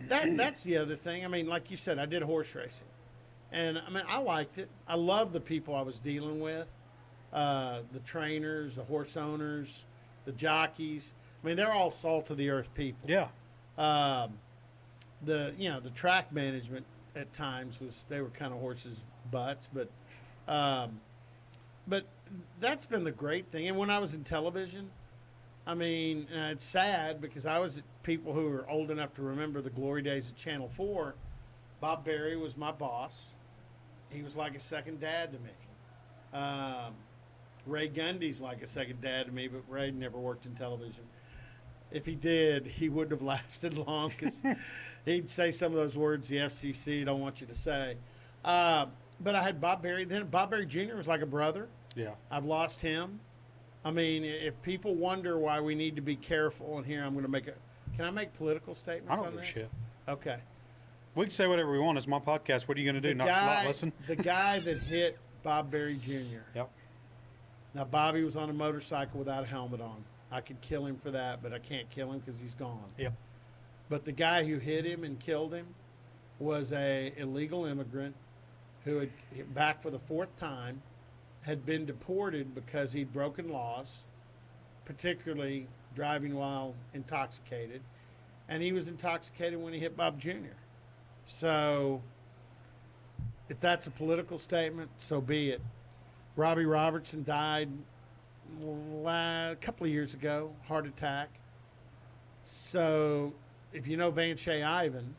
that's the other thing. I mean, like you said, I did horse racing, and I mean I liked it. I love the people I was dealing with, the trainers, the horse owners, the jockeys. I mean, they're all salt of the earth people. Yeah. The track management at times they were kind of horses' butts, but that's been the great thing. And when I was in television, I mean, it's sad because I was people who are old enough to remember the glory days of Channel 4. Bob Berry was my boss. He was like a second dad to me. Ray Gundy's like a second dad to me, but Ray never worked in television. If he did, he wouldn't have lasted long because he'd say some of those words the FCC don't want you to say. But I had Bob Berry. Then Bob Berry Jr. was like a brother. Yeah. I've lost him. I mean, if people wonder why we need to be careful, and here I'm going to make can I make political statements I don't on give a this? shit. Okay. We can say whatever we want. It's my podcast. What are you going to do? Not listen? The guy that hit Bob Berry Jr. Yep. Now, Bobby was on a motorcycle without a helmet on. I could kill him for that, but I can't kill him because he's gone. Yep. But the guy who hit him and killed him was a illegal immigrant who had back for the 4th time, had been deported because he'd broken laws, particularly driving while intoxicated. And he was intoxicated when he hit Bob Jr. So if that's a political statement, so be it. Robbie Robertson died a couple of years ago, heart attack. So if you know Van Shea Ivan,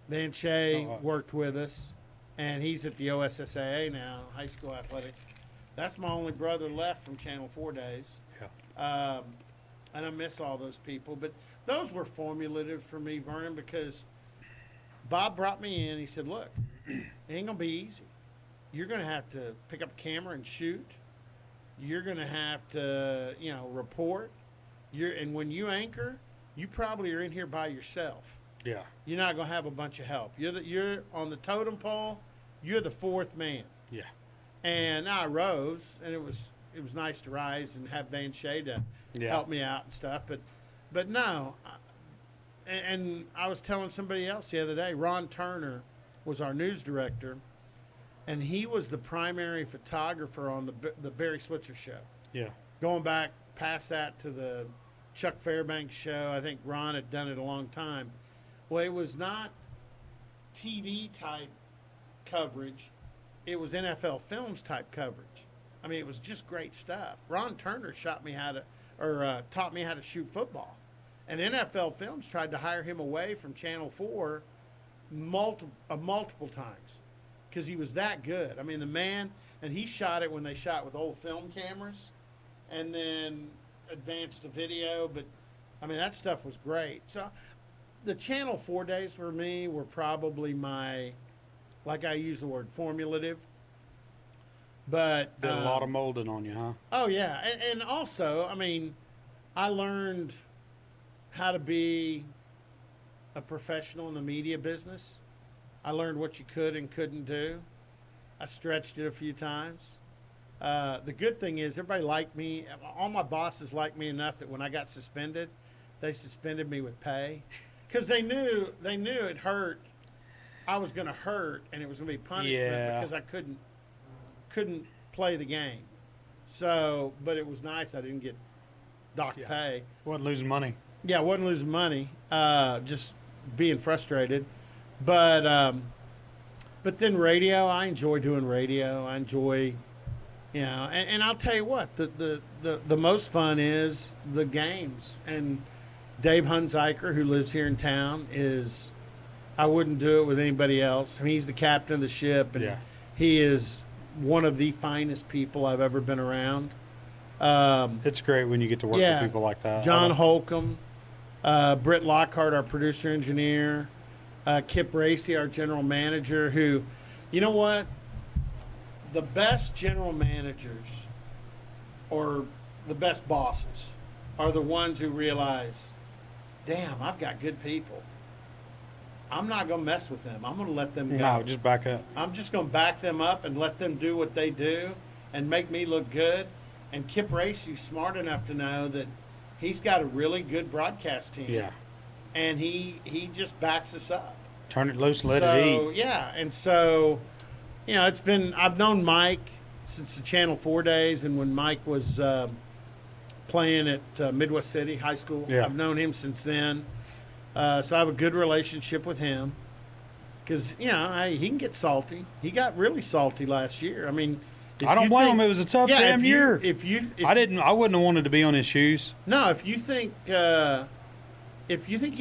Van Shea worked with us, and he's at the OSSAA now, high school athletics. That's my only brother left from Channel 4 days. Yeah. And I miss all those people. But those were formulative for me, Vernon, because Bob brought me in. He said, look, it ain't going to be easy. You're going to have to pick up a camera and shoot. You're going to have to, report. And when you anchor, you probably are in here by yourself. Yeah. You're not going to have a bunch of help. You're on the totem pole. You're the 4th man. Yeah. And I rose, and it was nice to rise and have Van Shea to help me out and stuff. But no, and I was telling somebody else the other day, Ron Turner was our news director, and he was the primary photographer on the Barry Switzer show. Yeah. Going back past that to the Chuck Fairbanks show, I think Ron had done it a long time. Well, it was not TV type coverage. It was NFL Films type coverage. I mean, it was just great stuff. Ron Turner taught me how to shoot football. And NFL Films tried to hire him away from Channel 4 multiple times because he was that good. I mean, the man, and he shot it when they shot with old film cameras and then advanced to video. But, I mean, that stuff was great. So the Channel 4 days for me were probably my, like I use the word, formulative. But did a lot of molding on you, huh? Oh, yeah. And also, I mean, I learned how to be a professional in the media business. I learned what you could and couldn't do. I stretched it a few times. The good thing is everybody liked me. All my bosses liked me enough that when I got suspended, they suspended me with pay because they knew it hurt. I was going to hurt, and it was going to be punishment because I couldn't play the game. So, but it was nice. I didn't get docked pay. Wasn't losing money. Yeah, wasn't losing money. Just being frustrated. But then radio, I enjoy doing radio. I enjoy, and I'll tell you what, the most fun is the games. And Dave Hunziker, who lives here in town, I wouldn't do it with anybody else. I mean, he's the captain of the ship, and he is one of the finest people I've ever been around. It's great when you get to work with people like that. John Holcomb, Britt Lockhart, our producer-engineer, Kip Racy, our general manager, who, you know what? The best general managers or the best bosses are the ones who realize, damn, I've got good people. I'm not going to mess with them. I'm going to let them go. No, just back up. I'm just going to back them up and let them do what they do and make me look good. And Kip Racy's smart enough to know that he's got a really good broadcast team. Yeah. And he just backs us up. Turn it loose, let it eat. Yeah, and so, I've known Mike since the Channel 4 days and when Mike was playing at Midwest City High School. Yeah. I've known him since then. So I have a good relationship with him because, he can get salty. He got really salty last year. I mean, I don't blame him. It was a tough damn year. I wouldn't have wanted to be on his shoes. No, if you think he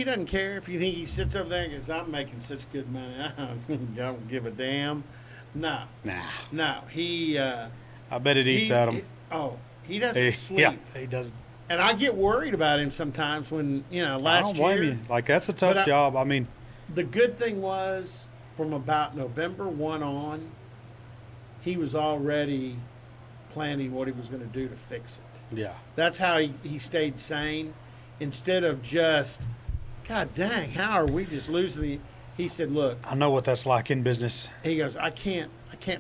doesn't care, if you think he sits over there and goes, I'm making such good money, I don't give a damn. No. No. He. I bet it eats at him. He doesn't sleep. Yeah, he doesn't. And I get worried about him sometimes when, last year. I don't blame you. Like, that's a tough job. I mean. The good thing was from about November 1 on, he was already planning what he was going to do to fix it. Yeah. That's how he stayed sane instead of just, God dang, how are we just losing the. He said, look. I know what that's like in business. He goes, I can't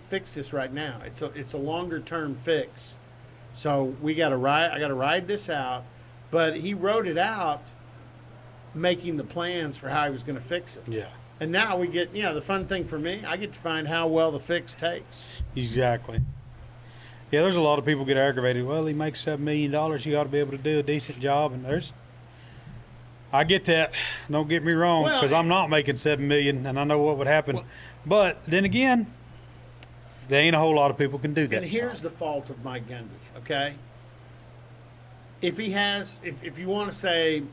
fix this right now. It's a longer term fix. So I got to ride this out. But he wrote it out, making the plans for how he was going to fix it. Yeah. And now we get, the fun thing for me, I get to find how well the fix takes. Exactly. Yeah, there's a lot of people get aggravated. Well, he makes $7 million. You ought to be able to do a decent job. And I get that. Don't get me wrong, because I'm not making $7 million, and I know what would happen. Well, but then again, there ain't a whole lot of people can do that. And here's the fault of Mike Gundy, okay? If you want to say,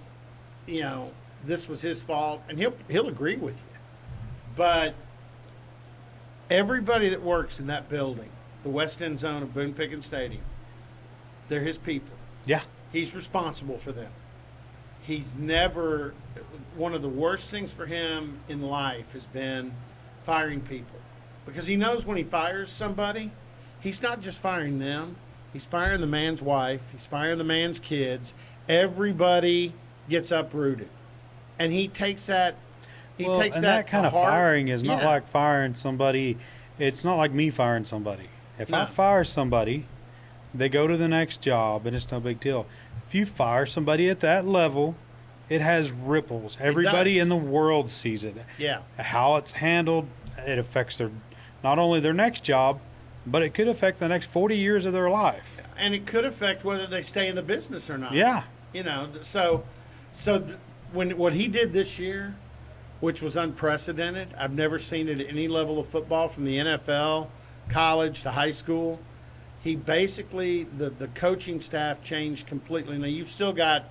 this was his fault, and he'll agree with you, but everybody that works in that building, the West End zone of Boone Pickens Stadium, they're his people. Yeah. He's responsible for them. He's never – one of the worst things for him in life has been firing people, because he knows when he fires somebody, he's not just firing them. He's firing the man's wife. He's firing the man's kids. Everybody gets uprooted. And he takes that – that kind of heart. Firing is not like firing somebody. It's not like me firing somebody. If I fire somebody, they go to the next job, and it's no big deal. If you fire somebody at that level, it has ripples. Everybody in the world sees it. Yeah. How it's handled, it affects not only their next job, but it could affect the next 40 years of their life. And it could affect whether they stay in the business or not. Yeah. When what he did this year, which was unprecedented, I've never seen it at any level of football, from the NFL, college to high school. He basically, the coaching staff changed completely. Now, you've still got,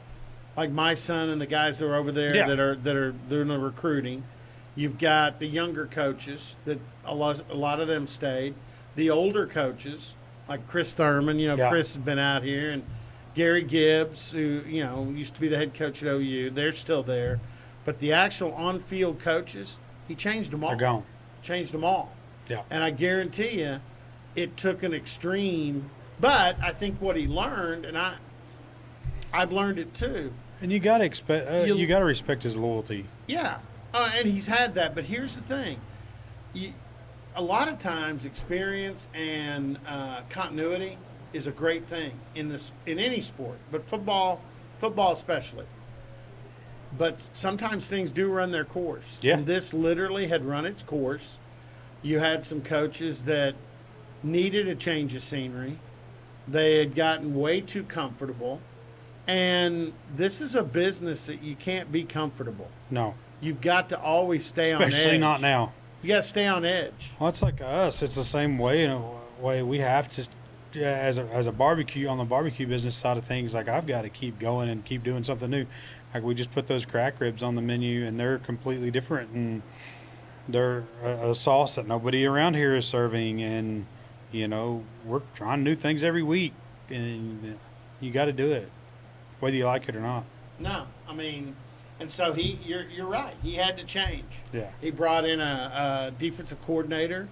like, my son and the guys that are over there that are doing the recruiting. You've got the younger coaches that a lot of them stayed. The older coaches, like Chris Thurman, Chris has been out here, and Gary Gibbs, who, used to be the head coach at OU, they're still there. But the actual on-field coaches, he changed them all. They're gone. Changed them all. Yeah. And I guarantee you, it took an extreme, but I think what he learned, and I've learned it too. And you got to expect, you got to respect his loyalty. Yeah, and he's had that. But here's the thing: a lot of times, experience and continuity is a great thing in any sport, but football especially. But sometimes things do run their course. Yeah. And this literally had run its course. You had some coaches that needed a change of scenery. They had gotten way too comfortable. And this is a business that you can't be comfortable. No. You've got to always stay on edge. Especially not now. You got to stay on edge. Well, it's like us. It's the same way. In a way, we have to, as a barbecue, on the barbecue business side of things, like, I've got to keep going and keep doing something new. Like, we just put those crack ribs on the menu, and they're completely different. And they're a sauce that nobody around here is serving. And, we're trying new things every week. And you got to do it, whether you like it or not. No, I mean, and so you're right. He had to change. Yeah. He brought in a defensive coordinator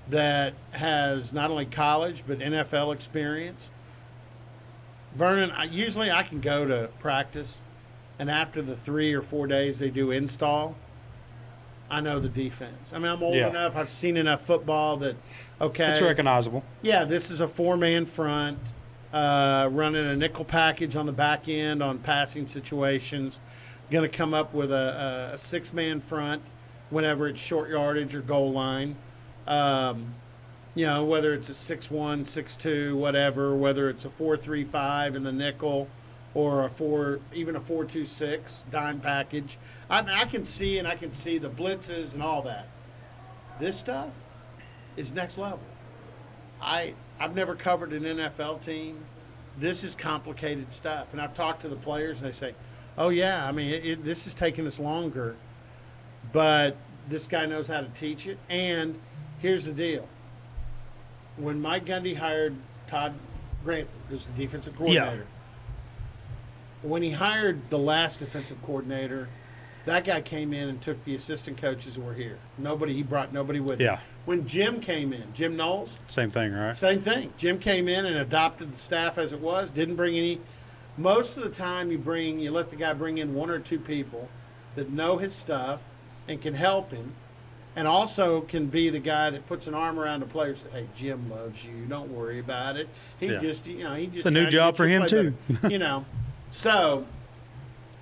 that has not only college but NFL experience. Vernon, usually I can go to practice, and after the 3 or 4 days they do install, I know the defense. I mean, I'm old enough. I've seen enough football that, okay. It's recognizable. Yeah, this is a 4-man front. Running a nickel package on the back end on passing situations, going to come up with a 6-man front whenever it's short yardage or goal line. Whether it's a 6-1, 6-2, whatever, whether it's a 4-3-5 in the nickel or even a 4-2-6 dime package. I can see the blitzes and all that. This stuff is next level. I've never covered an NFL team. This is complicated stuff. And I've talked to the players, and they say, oh, yeah, I mean, this is taking us longer, but this guy knows how to teach it. And here's the deal. When Mike Gundy hired Todd Grantham, who's the defensive coordinator, when he hired the last defensive coordinator, That guy came in and took the assistant coaches who were here. He brought nobody with him. Yeah. When Jim came in, Jim Knowles. Same thing, right? Same thing. Jim came in and adopted the staff as it was, didn't bring any. Most of the time you let the guy bring in 1 or 2 people that know his stuff and can help him, and also can be the guy that puts an arm around the players. Hey, Jim loves you. Don't worry about it. He just it's a new job for him too. So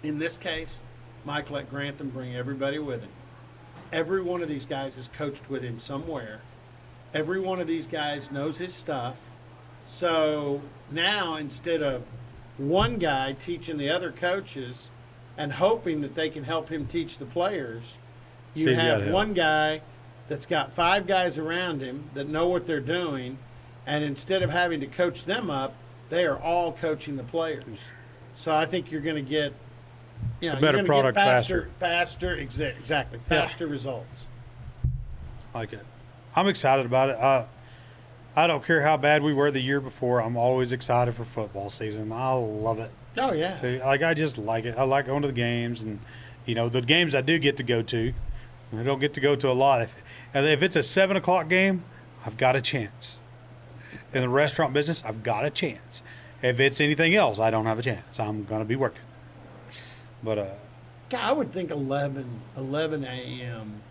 in this case, Mike let Grantham bring everybody with him. Every one of these guys has coached with him somewhere. Every one of these guys knows his stuff. So now, instead of one guy teaching the other coaches and hoping that they can help him teach the players, you have one guy that's got 5 guys around him that know what they're doing, and instead of having to coach them up, they are all coaching the players. So I think you're going to get a better product faster. Exactly. Faster results. I like it. I'm excited about it. I don't care how bad we were the year before. I'm always excited for football season. I love it. Oh, yeah. I just like it. I like going to the games, and, the games I do get to go to, I don't get to go to a lot. If it's a 7 o'clock game, I've got a chance. In the restaurant business, I've got a chance. If it's anything else, I don't have a chance. I'm going to be working. But God, I would think 11 a.m.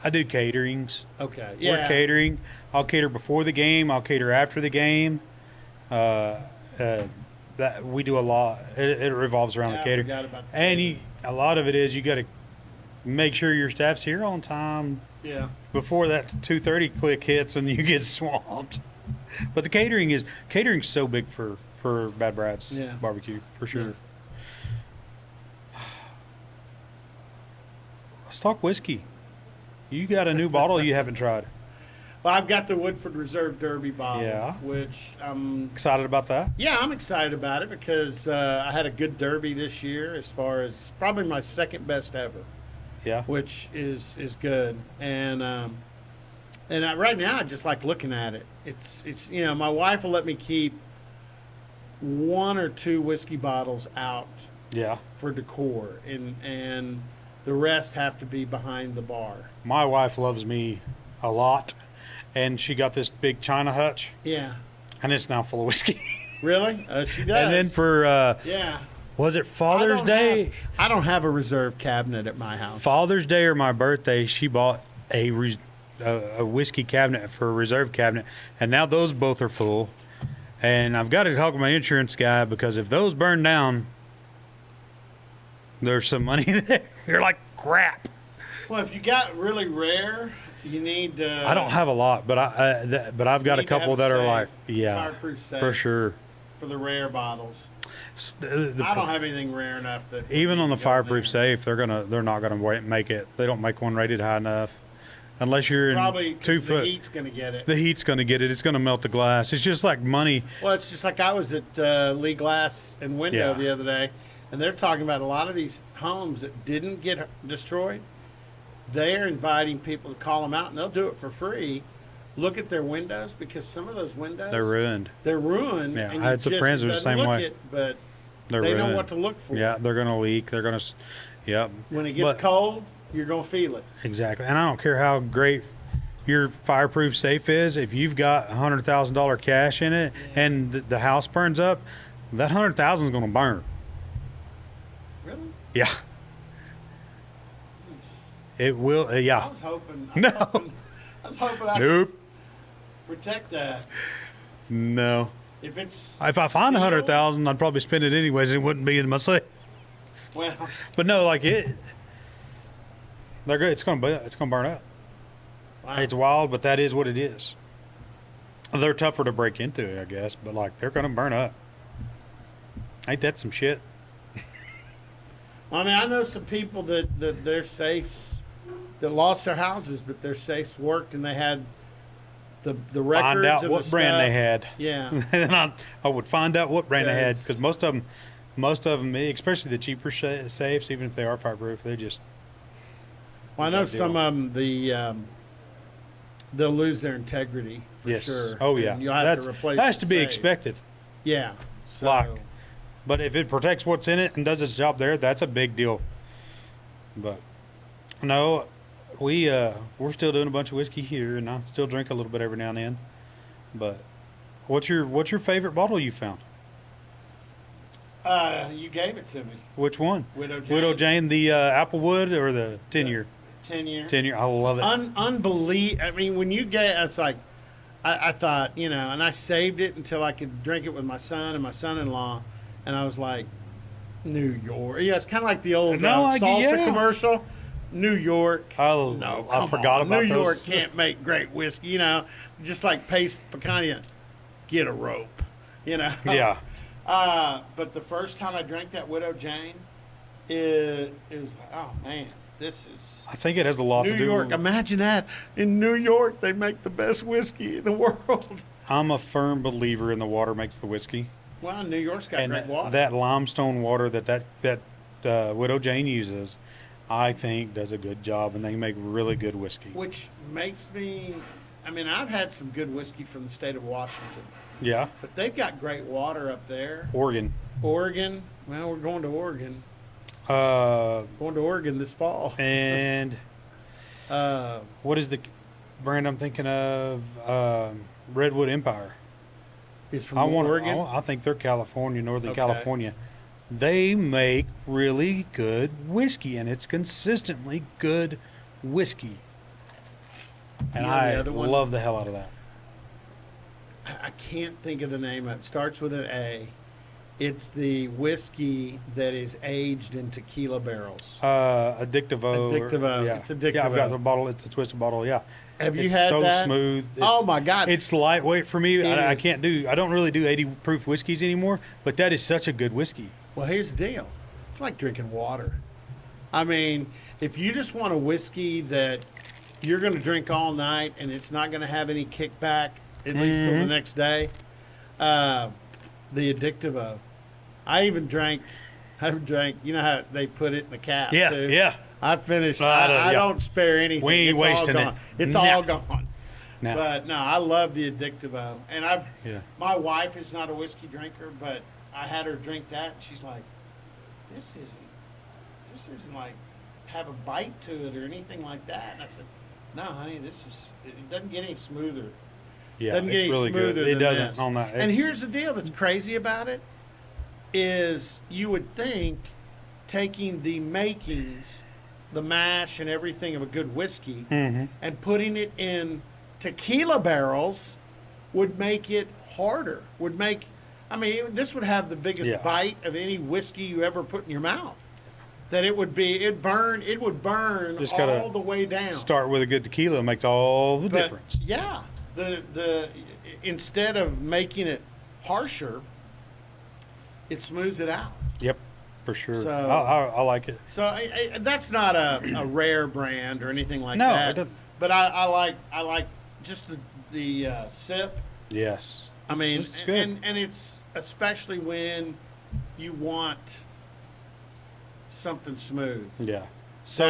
I do caterings. Okay. Yeah. We're catering. I'll cater before the game. I'll cater after the game. That we do a lot. It revolves around the catering. And a lot of it is you got to make sure your staff's here on time. Yeah. Before that 2:30 click hits and you get swamped. But the catering's so big for Bad Brad's barbecue for sure. Yeah. Let's talk whiskey. You got a new bottle you haven't tried. Well, I've got the Woodford Reserve Derby bottle, which I'm excited about that. Yeah, I'm excited about it because I had a good Derby this year, as far as probably my second best ever. Yeah, which is good, and right now I just like looking at it. It's my wife will let me keep 1 or 2 whiskey bottles out. Yeah. For decor, and the rest have to be behind the bar. My wife loves me a lot, and she got this big China hutch. Yeah. And it's now full of whiskey. Really? She does. And then for was it Father's Day? I don't have a reserve cabinet at my house. Father's Day or my birthday, she bought a whiskey cabinet for a reserve cabinet, and now those both are full. And I've got to talk to my insurance guy, because if those burn down, there's some money there. You're like, crap. Well, if you got really rare, you need. I don't have a lot, but I've got a couple that are like, fireproof safe for sure. For the rare bottles. I don't have anything rare enough that. Even on the fireproof safe, they're not gonna make it. They don't make one rated high enough, unless you're probably in 2 foot. The heat's gonna get it. The heat's gonna get it. It's gonna melt the glass. It's just like money. Well, it's just like I was at Lee Glass and Window the other day. And they're talking about a lot of these homes that didn't get destroyed. They're inviting people to call them out, and they'll do it for free. Look at their windows, because some of those windows, they're ruined. They're ruined. Yeah, I had some friends who are the same way. But they know what to look for. Yeah, they're going to leak. They're going to, When it gets cold, you're going to feel it. Exactly. And I don't care how great your fireproof safe is. If you've got $100,000 cash in it and the house burns up, that $100,000 is going to burn. Really? Yeah. It will. I was hoping. I was hoping I could protect that. No. If I find $100,000, I'd probably spend it anyways. It wouldn't be in my safe. Well. But no, like it. They're good. It's gonna burn up. Wow. It's wild, but that is what it is. They're tougher to break into, I guess, but like they're gonna burn up. Ain't that some shit? I mean, I know some people that their safes that lost their houses, but their safes worked, and they had the records. Find out of what the brand stuff. they had. Yeah. And I would find out what brand they had, because most of them, especially the cheaper safes, even if they are fireproof, they just. Well, I know some of them they'll lose their integrity for sure. Oh yeah. And you'll have to replace. That has to be safe. expected. Yeah. So. But if it protects what's in it and does its job there, that's a big deal. But no, we're still doing a bunch of whiskey here, and I still drink a little bit every now and then. But what's your favorite bottle you found? You gave it to me. Which one? Widow Jane. Widow Jane, the Applewood or the 10-year? 10-year. 10-year. I love it. Unbelievable. I mean, when you get, it's like, I thought, you know, and I saved it until I could drink it with my son and my son-in-law, and I was like, New York. Yeah, it's kind of like the old salsa commercial. New York. I forgot about those. New York can't make great whiskey, you know, just like Pace Picania, get a rope, you know. Yeah. But the first time I drank that Widow Jane, it was like, oh, man, this is... I think it has a lot to do with... New York, imagine that. In New York, they make the best whiskey in the world. I'm a firm believer in the water makes the whiskey. Well, New York's got great water. That limestone water that Widow Jane uses, I think, does a good job, and they make really good whiskey. Which makes me... I mean, I've had some good whiskey from the state of Washington. Yeah. But they've got great water up there. Oregon. Well, we're going to Oregon. Going to Oregon this fall. And what is the brand I'm thinking of? Redwood Empire. Is from Oregon? I think they're Northern California. They make really good whiskey, and it's consistently good whiskey. And I love the hell out of that. I can't think of the name of it. It starts with an A. It's the whiskey that is aged in tequila barrels. Addictivo. Yeah. It's Addictivo. Yeah, I've got a bottle. It's a twisted bottle, yeah. Have you had that? It's so smooth. Oh, my God. It's lightweight for me. I don't really do 80 proof whiskeys anymore, but that is such a good whiskey. Well, here's the deal. It's like drinking water. I mean, if you just want a whiskey that you're going to drink all night and it's not going to have any kickback, at least till the next day, the Addictivo. I've drank, you know how they put it in the cap, yeah, too? Yeah. I finished. I don't spare anything. We ain't wasting it. It's all gone. No. But, no, I love the Addictivo. And my wife is not a whiskey drinker, but I had her drink that, and she's like, this isn't like have a bite to it or anything like that. And I said, no, honey, it doesn't get any smoother. Yeah, it's really good. It doesn't on that. And here's the deal that's crazy about it is you would think taking the makings, the mash and everything of a good whiskey and putting it in tequila barrels would make it harder. This would have the biggest bite of any whiskey you ever put in your mouth. That it would burn just all the way down. Start with a good tequila makes all the difference. Yeah. The instead of making it harsher, it smooths it out. Yep, for sure. So, I like it. So that's not a rare brand or anything like that. No, it doesn't. But I like just the sip. Yes. I mean, it's good. And it's especially when you want something smooth. Yeah. So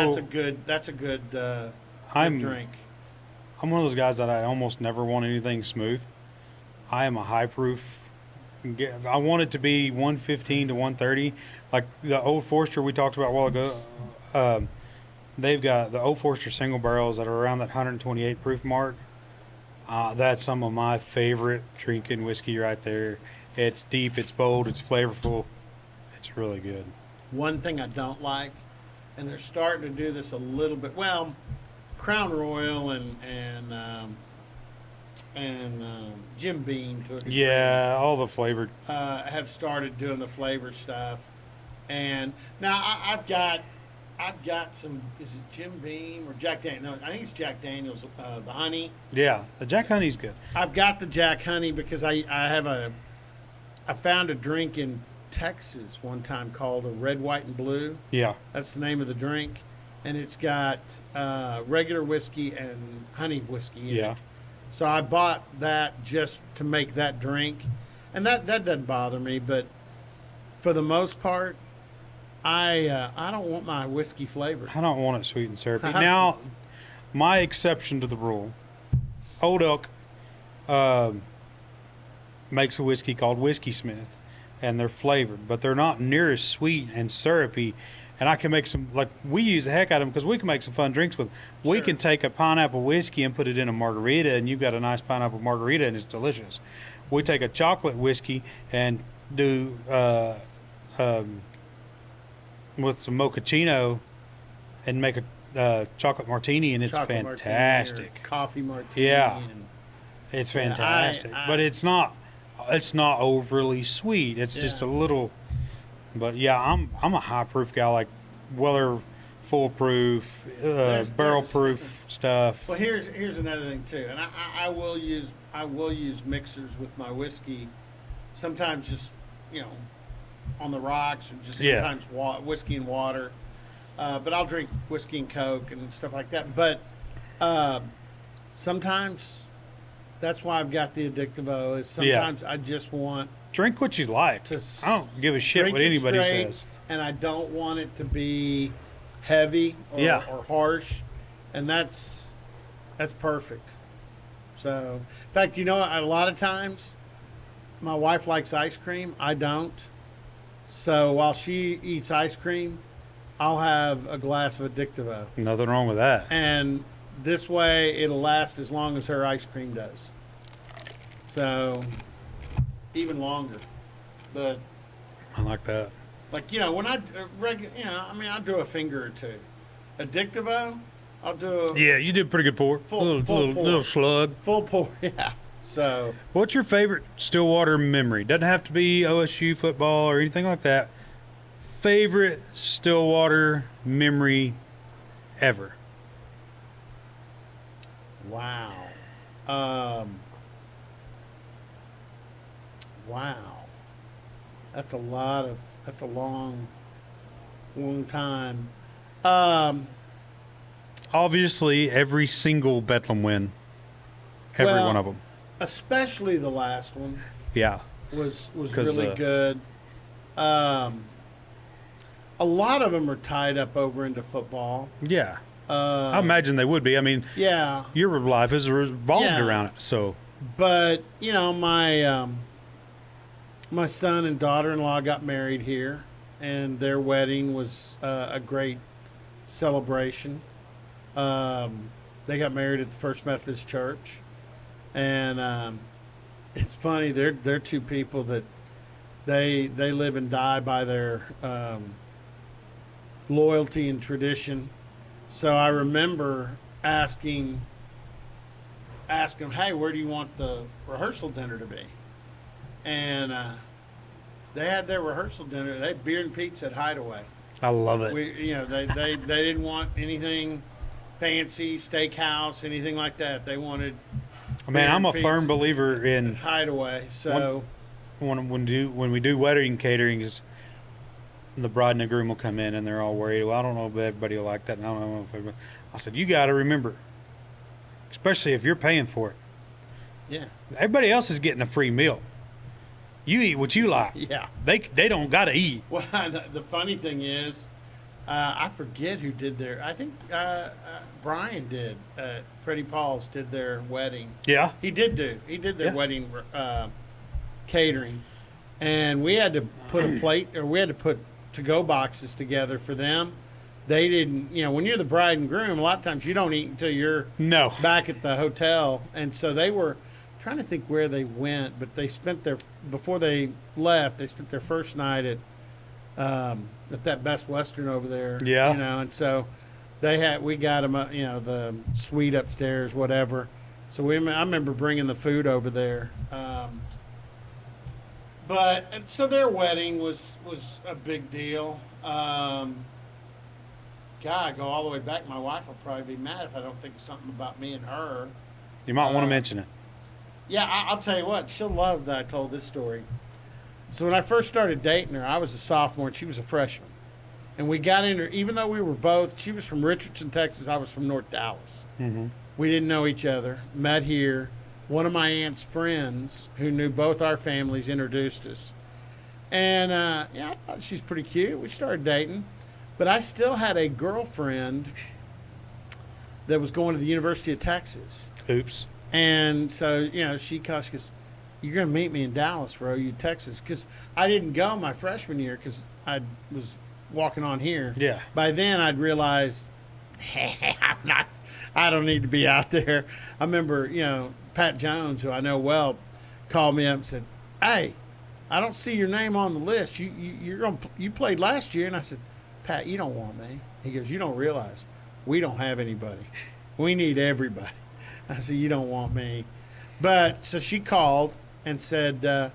that's a good drink. I'm one of those guys that I almost never want anything smooth. I am a high proof. I want it to be 115 to 130. Like the Old Forester we talked about a while ago. They've got the Old Forester single barrels that are around that 128 proof mark. That's some of my favorite drinking whiskey right there. It's deep, it's bold, it's flavorful. It's really good. One thing I don't like, and they're starting to do this a little bit. Well, Crown Royal and Jim Beam to a degree, all the flavored have started doing the flavor stuff. And now I've got some. Is it Jim Beam or Jack Daniels? No, I think it's Jack Daniels. The honey. Yeah, the Jack Honey's good. I've got the Jack Honey because I found a drink in Texas one time called a Red, White, and Blue. Yeah, that's the name of the drink, and it's got regular whiskey and honey whiskey in it. So I bought that just to make that drink, and that doesn't bother me. But for the most part, I don't want my whiskey flavored. I don't want it sweet and syrupy. Now, my exception to the rule, Old Elk makes a whiskey called Whiskey Smith, and they're flavored, but they're not near as sweet and syrupy and I can make some, like, we use the heck out of them because we can make some fun drinks with them. We can take a pineapple whiskey and put it in a margarita, and you've got a nice pineapple margarita, and it's delicious. We take a chocolate whiskey and do with some mochaccino and make a chocolate martini, and it's Chocolate fantastic. martini or coffee martini. Yeah. And, It's fantastic, but it's not overly sweet. It's just a little. But yeah, I'm a high proof guy, like Weller foolproof, barrel proof stuff. Well, here's another thing too, and I will use mixers with my whiskey. Sometimes just on the rocks, or just sometimes whiskey and water. But I'll drink whiskey and Coke and stuff like that. But sometimes that's why I've got the Addictive O. Is sometimes I just want drink what you like. I don't give a shit what anybody says. And I don't want it to be heavy or harsh, and that's perfect. So, in fact, a lot of times my wife likes ice cream. I don't. So while she eats ice cream, I'll have a glass of Addictive O. Nothing wrong with that. And this way, it'll last as long as her ice cream does. So, even longer. But I like that. Like, when I I do a finger or two. Addictive O, I'll do Yeah, you did pretty good pour. Full pour. Little slug. Full pour, yeah. So, what's your favorite Stillwater memory? Doesn't have to be OSU football or anything like that. Favorite Stillwater memory ever? Wow. Wow. That's a long time. Obviously, every single Bedlam win. Every one of them. Especially the last one. Yeah. Was really good. A lot of them are tied up over into football. Yeah. I imagine they would be. I mean, yeah, your life is revolved around it. So, but my son and daughter-in-law got married here, and their wedding was a great celebration. They got married at the First Methodist Church, and it's funny. They're two people that they live and die by their loyalty and tradition. So I remember asking them, hey, where do you want the rehearsal dinner to be? And they had their rehearsal dinner. They had beer and pizza at Hideaway. I love it. They didn't want anything fancy, steakhouse, anything like that. They wanted. Man, I'm a firm believer in Hideaway. So when we do wedding caterings, the bride and the groom will come in and they're all worried. Well, I don't know if everybody will like that. And I don't know if everybody. I said, you got to remember, especially if you're paying for it. Yeah. Everybody else is getting a free meal. You eat what you like. Yeah. They don't got to eat. Well, the funny thing is, I forget who did their. I think Brian did. Freddie Pauls did their wedding. Yeah. He did their wedding catering, and we had to put a plate, or we had to put to-go boxes together for them. They didn't. When you're the bride and groom, a lot of times you don't eat until you're back at the hotel, and so they were trying to think where they went, but they spent before they left. They spent their first night at that Best Western over there. Yeah. And so we got them, the suite upstairs, whatever. So I remember bringing the food over there. So their wedding was a big deal. God, go all the way back. My wife will probably be mad if I don't think of something about me and her. You might want to mention it. Yeah, I'll tell you what. She'll love that I told this story. So when I first started dating her, I was a sophomore and she was a freshman. And we got in her, even though we were both, she was from Richardson, Texas, I was from North Dallas. Mm-hmm. We didn't know each other, met here. One of my aunt's friends who knew both our families introduced us. And, I thought she's pretty cute. We started dating. But I still had a girlfriend that was going to the University of Texas. Oops. And so, she goes, you're going to meet me in Dallas for OU, Texas. Because I didn't go my freshman year because I was walking on here. Yeah. By then, I'd realized, I don't need to be out there. I remember, Pat Jones, who I know well, called me up and said, "Hey, I don't see your name on the list. You played last year." And I said, "Pat, you don't want me." He goes, "You don't realize we don't have anybody. We need everybody." I said, "You don't want me." But so she called and said, I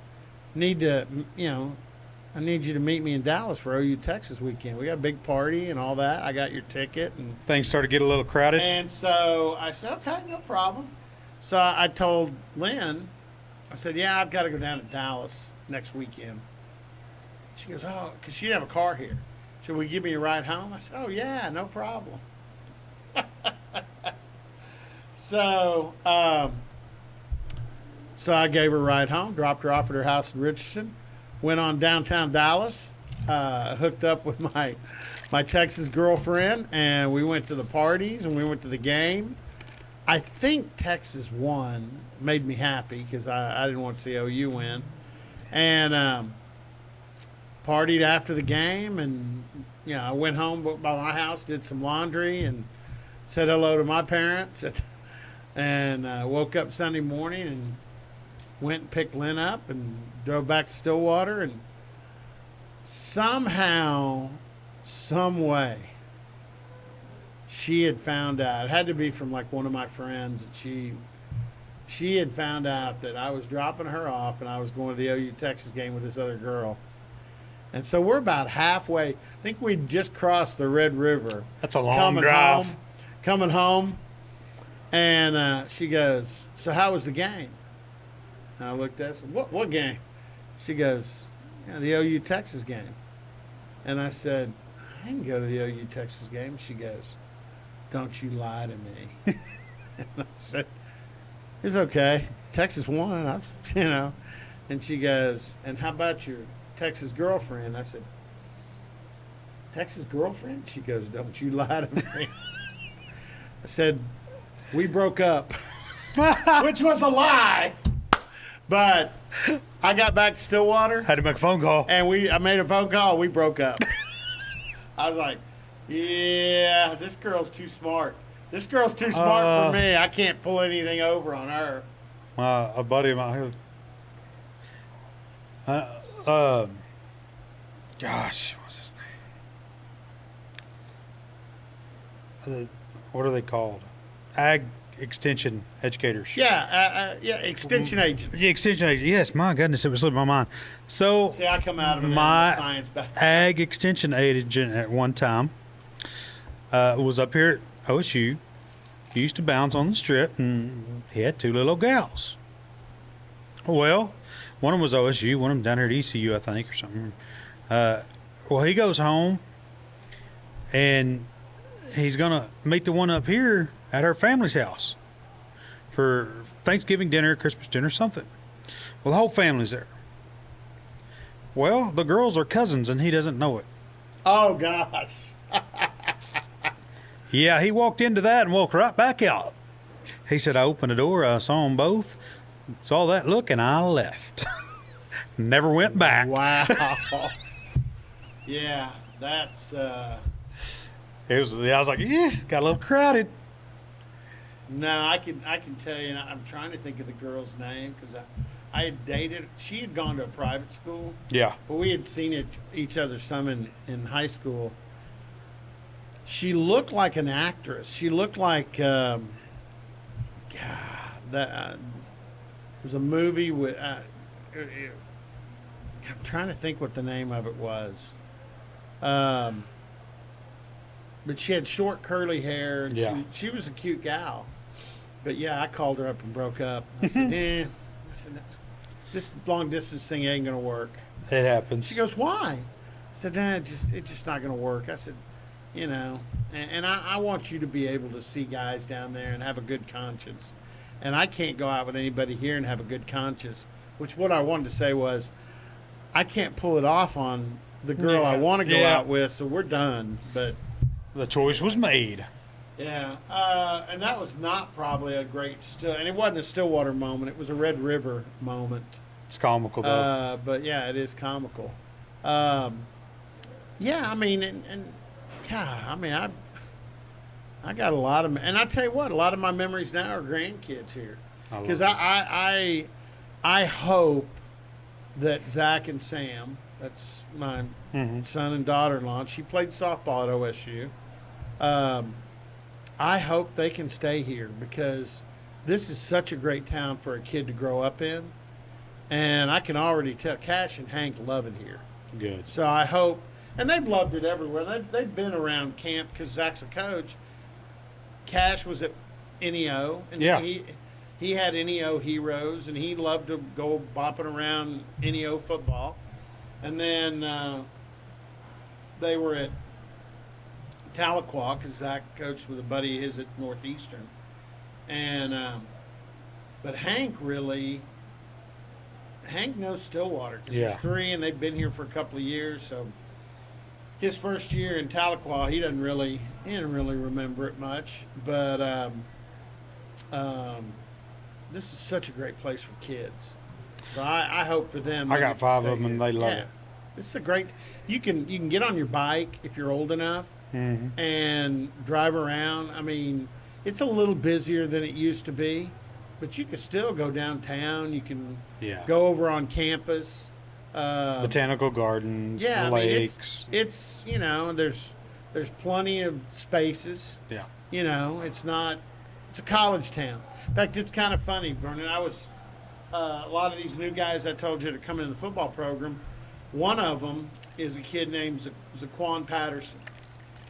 need you to meet me in Dallas for OU Texas weekend. We got a big party and all that. I got your ticket. And things started to get a little crowded. And so I said, "Okay, no problem." So I told Lynn, I said, "Yeah, I've got to go down to Dallas next weekend." She goes, "Oh," because she didn't have a car here. She said, "Will you give me a ride home?" I said, "Oh, yeah, no problem." So I gave her a ride home, dropped her off at her house in Richardson, went on downtown Dallas, hooked up with my Texas girlfriend, and we went to the parties and we went to the game. I think Texas won, made me happy because I didn't want to see OU win. And partied after the game, and I went home by my house, did some laundry, and said hello to my parents, and woke up Sunday morning and went and picked Lynn up and drove back to Stillwater, and somehow, some way, she had found out. It had to be from like one of my friends. She had found out that I was dropping her off and I was going to the OU Texas game with this other girl. And so we're about halfway. I think we just crossed the Red River. That's a long drive. Coming home. And she goes, "So how was the game?" And I looked at her and said, What game? She goes, "The OU Texas game." And I said, "I didn't go to the OU Texas game." She goes, "Don't you lie to me." And I said, "It's okay. Texas won. And she goes, "And how about your Texas girlfriend?" I said, "Texas girlfriend?" She goes, "Don't you lie to me." I said, "We broke up," which was a lie. But I got back to Stillwater. Had to make a phone call. And I made a phone call. We broke up. I was like, "Yeah, this girl's too smart. This girl's too smart for me. I can't pull anything over on her." A buddy of mine, gosh, what's his name? What are they called? Ag extension educators. Yeah, extension agents. Yeah, extension agents. Yes, my goodness, it was slipping my mind. So, see, I come out of my science background. ag extension agent at one time was up here at OSU. He used to bounce on the strip, and he had two little gals. Well, one of them was OSU, one of them down here at ECU, I think, or something. Well, he goes home, and he's going to meet the one up here at her family's house for Thanksgiving dinner, Christmas dinner, something. Well, the whole family's there. Well, the girls are cousins, and he doesn't know it. Oh, gosh. Yeah, he walked into that and walked right back out. He said, "I opened the door, I saw them both, saw that look, and I left." Never went back. Wow. Yeah, that's... I was like, yeah, got a little crowded. No, I can tell you, I'm trying to think of the girl's name because I had dated, she had gone to a private school. Yeah. But we had seen each other some in high school. She looked like an actress. She looked like, there was a movie with, I'm trying to think what the name of it was. But she had short curly hair. And yeah. She was a cute gal. But yeah, I called her up and broke up. I said, I said, this long distance thing ain't gonna work. It happens. She goes, "Why?" I said, it's just not gonna work. I said, and I want you to be able to see guys down there and have a good conscience. And I can't go out with anybody here and have a good conscience. Which what I wanted to say was, I can't pull it off on the girl I want to go out with, so we're done. But the choice was made. Yeah, and that was not probably a great and it wasn't a Stillwater moment. It was a Red River moment. It's comical, though. But, yeah, it is comical. Yeah, I mean, and God, I mean, I got a lot of, and I tell you what, a lot of my memories now are grandkids here, because I hope that Zach and Sam, that's my son and daughter-in-law, she played softball at OSU. I hope they can stay here, because this is such a great town for a kid to grow up in, and I can already tell Cash and Hank love it here. Good. So I hope, and they've loved it everywhere. They've been around camp because Zach's a coach. Cash was at NEO, and he had NEO heroes, and he loved to go bopping around NEO football. And then they were at Tahlequah because Zach coached with a buddy of his at Northeastern. And but Hank knows Stillwater because he's 3, and they've been here for a couple of years. So his first year in Tahlequah, he didn't really remember it much. But this is such a great place for kids. So I hope for them. I got 5 of them, and they love it. This is a great. You can get on your bike if you're old enough and drive around. I mean, it's a little busier than it used to be, but you can still go downtown. You can go over on campus. Botanical gardens, lakes. lakes. It's there's plenty of spaces. Yeah. It's a college town. In fact, it's kind of funny, Vernon. I was a lot of these new guys I told you to come into the football program. One of them is a kid named Zaquan Patterson.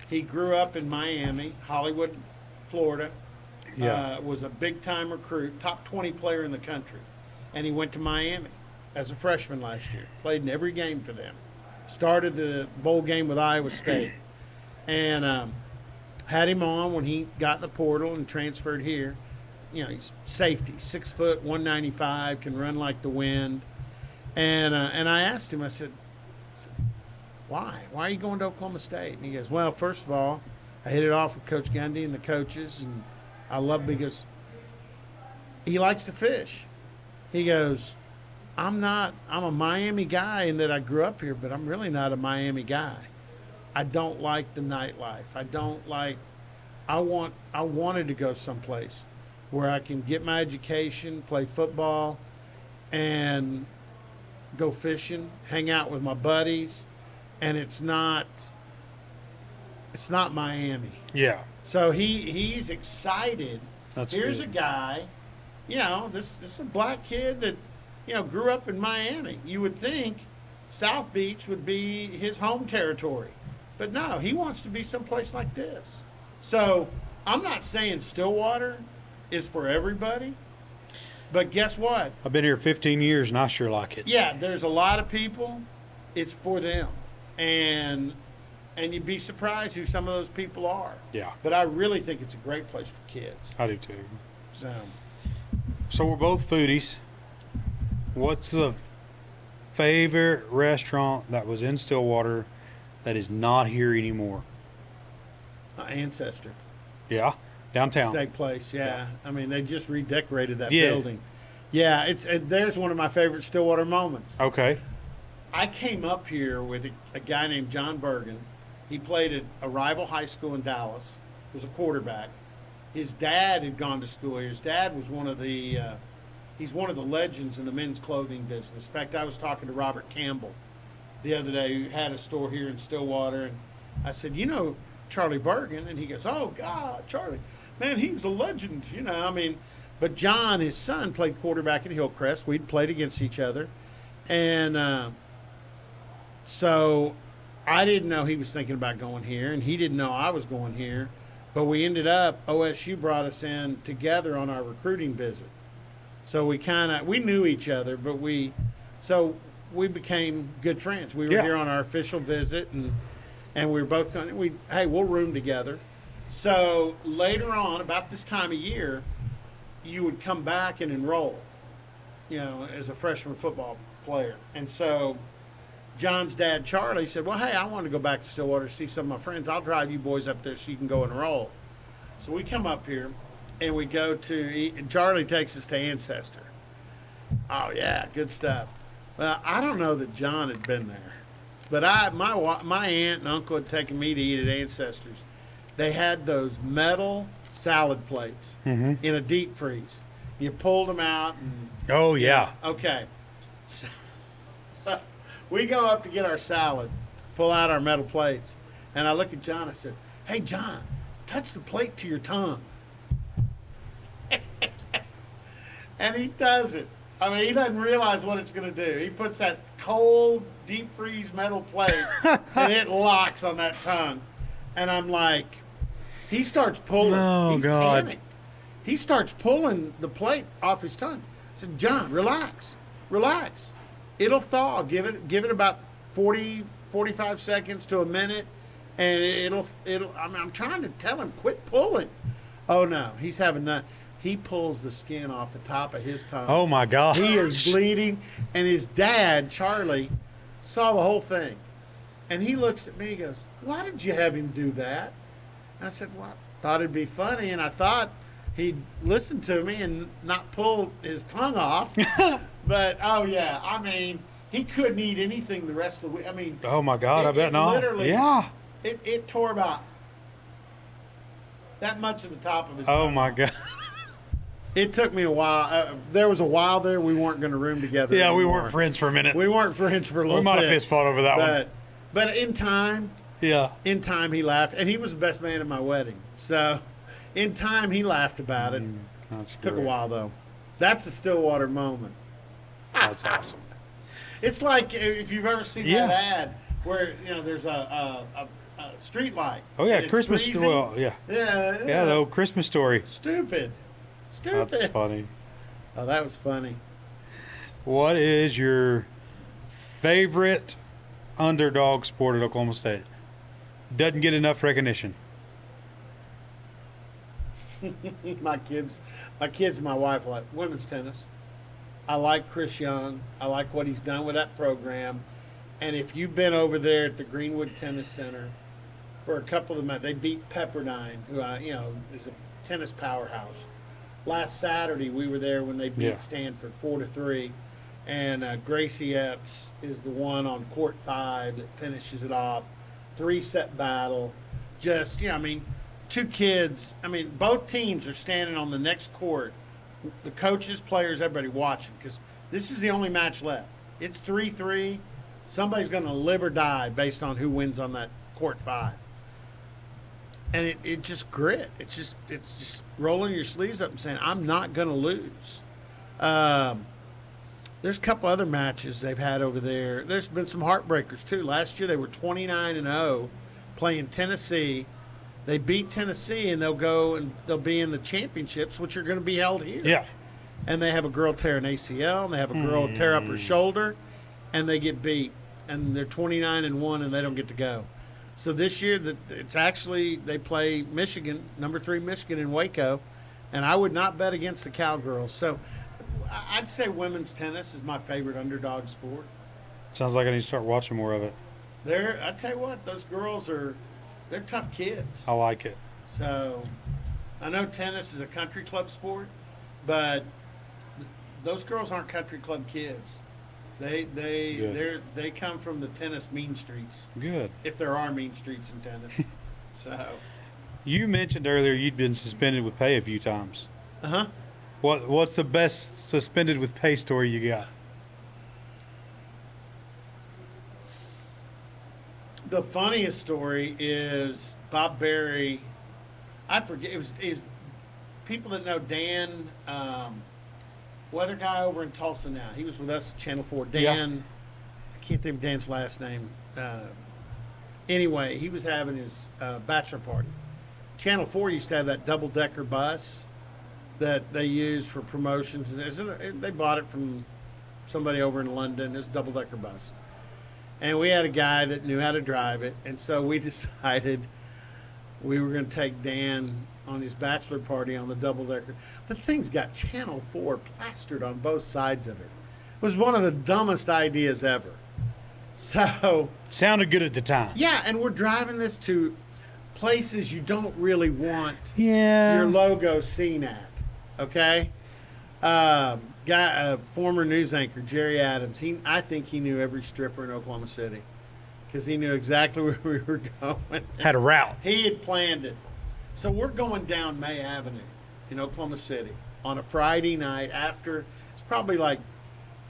He grew up in Miami, Hollywood, Florida. Was a big-time recruit, top 20 player in the country. And he went to Miami as a freshman last year. Played in every game for them. Started the bowl game with Iowa State. And had him on when he got in the portal and transferred here. He's safety, 6 foot, 195, can run like the wind. And I asked him, I said, why? Why are you going to Oklahoma State? And he goes, well, first of all, I hit it off with Coach Gundy and the coaches, and I love him because he likes to fish. He goes, I'm a Miami guy in that I grew up here, but I'm really not a Miami guy. I don't like the nightlife. I wanted to go someplace where I can get my education, play football, and go fishing, hang out with my buddies, and it's not Miami. Yeah. So he's excited. Here's good. A guy, this is a black kid that, grew up in Miami. You would think South Beach would be his home territory. But no, he wants to be someplace like this. So I'm not saying Stillwater is for everybody, but guess what? I've been here 15 years, and I sure like it. Yeah, there's a lot of people. It's for them. And you'd be surprised who some of those people are. Yeah. But I really think it's a great place for kids. I do too. So we're both foodies. What's the favorite restaurant that was in Stillwater that is not here anymore? Ancestor. Yeah, downtown. Steak place, yeah. I mean, they just redecorated that building. Yeah, there's one of my favorite Stillwater moments. Okay. I came up here with a guy named John Bergen. He played at a rival high school in Dallas. He was a quarterback. His dad had gone to school here. His dad was he's one of the legends in the men's clothing business. In fact, I was talking to Robert Campbell the other day, who had a store here in Stillwater, and I said, Charlie Bergen? And he goes, oh, God, Charlie. Man, he was a legend, But John, his son, played quarterback at Hillcrest. We'd played against each other. And so I didn't know he was thinking about going here, and he didn't know I was going here. But we ended up, OSU brought us in together on our recruiting visit. So we knew each other, but we became good friends. We were here on our official visit, and we were both we'll room together. So later on, about this time of year, you would come back and enroll, as a freshman football player. And so John's dad, Charlie, said, well, hey, I want to go back to Stillwater to see some of my friends. I'll drive you boys up there so you can go enroll. So we come up here, and we go and Charlie takes us to Ancestor. Oh, yeah, good stuff. Well, I don't know that John had been there, But my aunt and uncle had taken me to eat at Ancestors. They had those metal salad plates in a deep freeze. You pulled them out. And, oh, yeah. Okay. So we go up to get our salad, pull out our metal plates, and I look at John. I said, "Hey, John, touch the plate to your tongue." And he does it. I mean, he doesn't realize what it's going to do. He puts that cold, deep freeze metal plate, and it locks on that tongue. And I'm like, he starts pulling. Oh, He's God. panicked. He starts pulling the plate off his tongue. I said, "John, relax. It'll thaw. Give it about 40, 45 seconds to a minute, and it'll. I mean, I'm trying to tell him, quit pulling. Oh no, he's having none. He pulls the skin off the top of his tongue. Oh, my God. He is bleeding, and his dad, Charlie, saw the whole thing, and he looks at me. He goes, "Why did you have him do that?" And I said, "Well, I thought it'd be funny, and I thought he'd listen to me and not pull his tongue off." But, oh, yeah, I mean, he couldn't eat anything the rest of the week. I mean, Oh, my God, I bet not. literally, Yeah. It tore about that much of the top of his Oh, tongue my off. God. It took me a while. There was a while there we weren't going to room together Yeah, we anymore. weren't friends for a minute. We weren't friends for a little We might bit. have fist fought over that one. But in time, Yeah. he laughed. And he was the best man at my wedding. So in time, he laughed about it. That's Took a great. while, though. That's a Stillwater moment. That's awesome. It's like if you've ever seen Yeah. that ad where, there's a street light. Oh, yeah, and it's Christmas. freezing. Well, yeah. Yeah, the old Christmas story. Stupid. That's funny. Oh, that was funny. What is your favorite underdog sport at Oklahoma State? Doesn't get enough recognition. my kids and my wife like women's tennis. I like Chris Young. I like what he's done with that program. And if you've been over there at the Greenwood Tennis Center for a couple of months, they beat Pepperdine, who is a tennis powerhouse. Last Saturday we were there when they beat Stanford 4-3, and Gracie Epps is the one on court 5 that finishes it off. 3-set battle. Just two kids. Both teams are standing on the next court. The coaches, players, everybody watching, because this is the only match left. It's 3-3. Somebody's going to live or die based on who wins on that court 5. And it just grit. It's just rolling your sleeves up and saying, I'm not going to lose. There's a couple other matches they've had over there. There's been some heartbreakers, too. Last year they were 29-0 playing Tennessee. They beat Tennessee, and they'll be in the championships, which are going to be held here. Yeah. And they have a girl tear an ACL, and they have a girl tear up her shoulder, and they get beat. And they're 29-1, and they don't get to go. So this year, it's actually, they play Michigan, number 3 Michigan in Waco, and I would not bet against the Cowgirls. So I'd say women's tennis is my favorite underdog sport. Sounds like I need to start watching more of it. I tell you what, those girls they're tough kids. I like it. So I know tennis is a country club sport, but those girls aren't country club kids. They come from the tennis mean streets. Good. If there are mean streets in tennis. So You mentioned earlier you'd been suspended with pay a few times. Uh-huh. What's the best suspended with pay story you got? The funniest story is Bob Berry. I forget. It was people that know Dan, weather guy over in Tulsa now. He was with us at Channel 4. Dan, I can't think of Dan's last name. Anyway, he was having his bachelor party. Channel 4 used to have that double-decker bus that they use for promotions. They bought it from somebody over in London. It was a double-decker bus. And we had a guy that knew how to drive it, and so we decided we were going to take Dan on his bachelor party on the double-decker. The thing's got Channel 4 plastered on both sides of it. It was one of the dumbest ideas ever. So Sounded good at the time. yeah, and we're driving this to places you don't really want Yeah. your logo seen at, okay? Former news anchor, Jerry Adams, I think he knew every stripper in Oklahoma City because he knew exactly where we were going. Had a route. He had planned it. So we're going down May Avenue in Oklahoma City on a Friday night after, it's probably like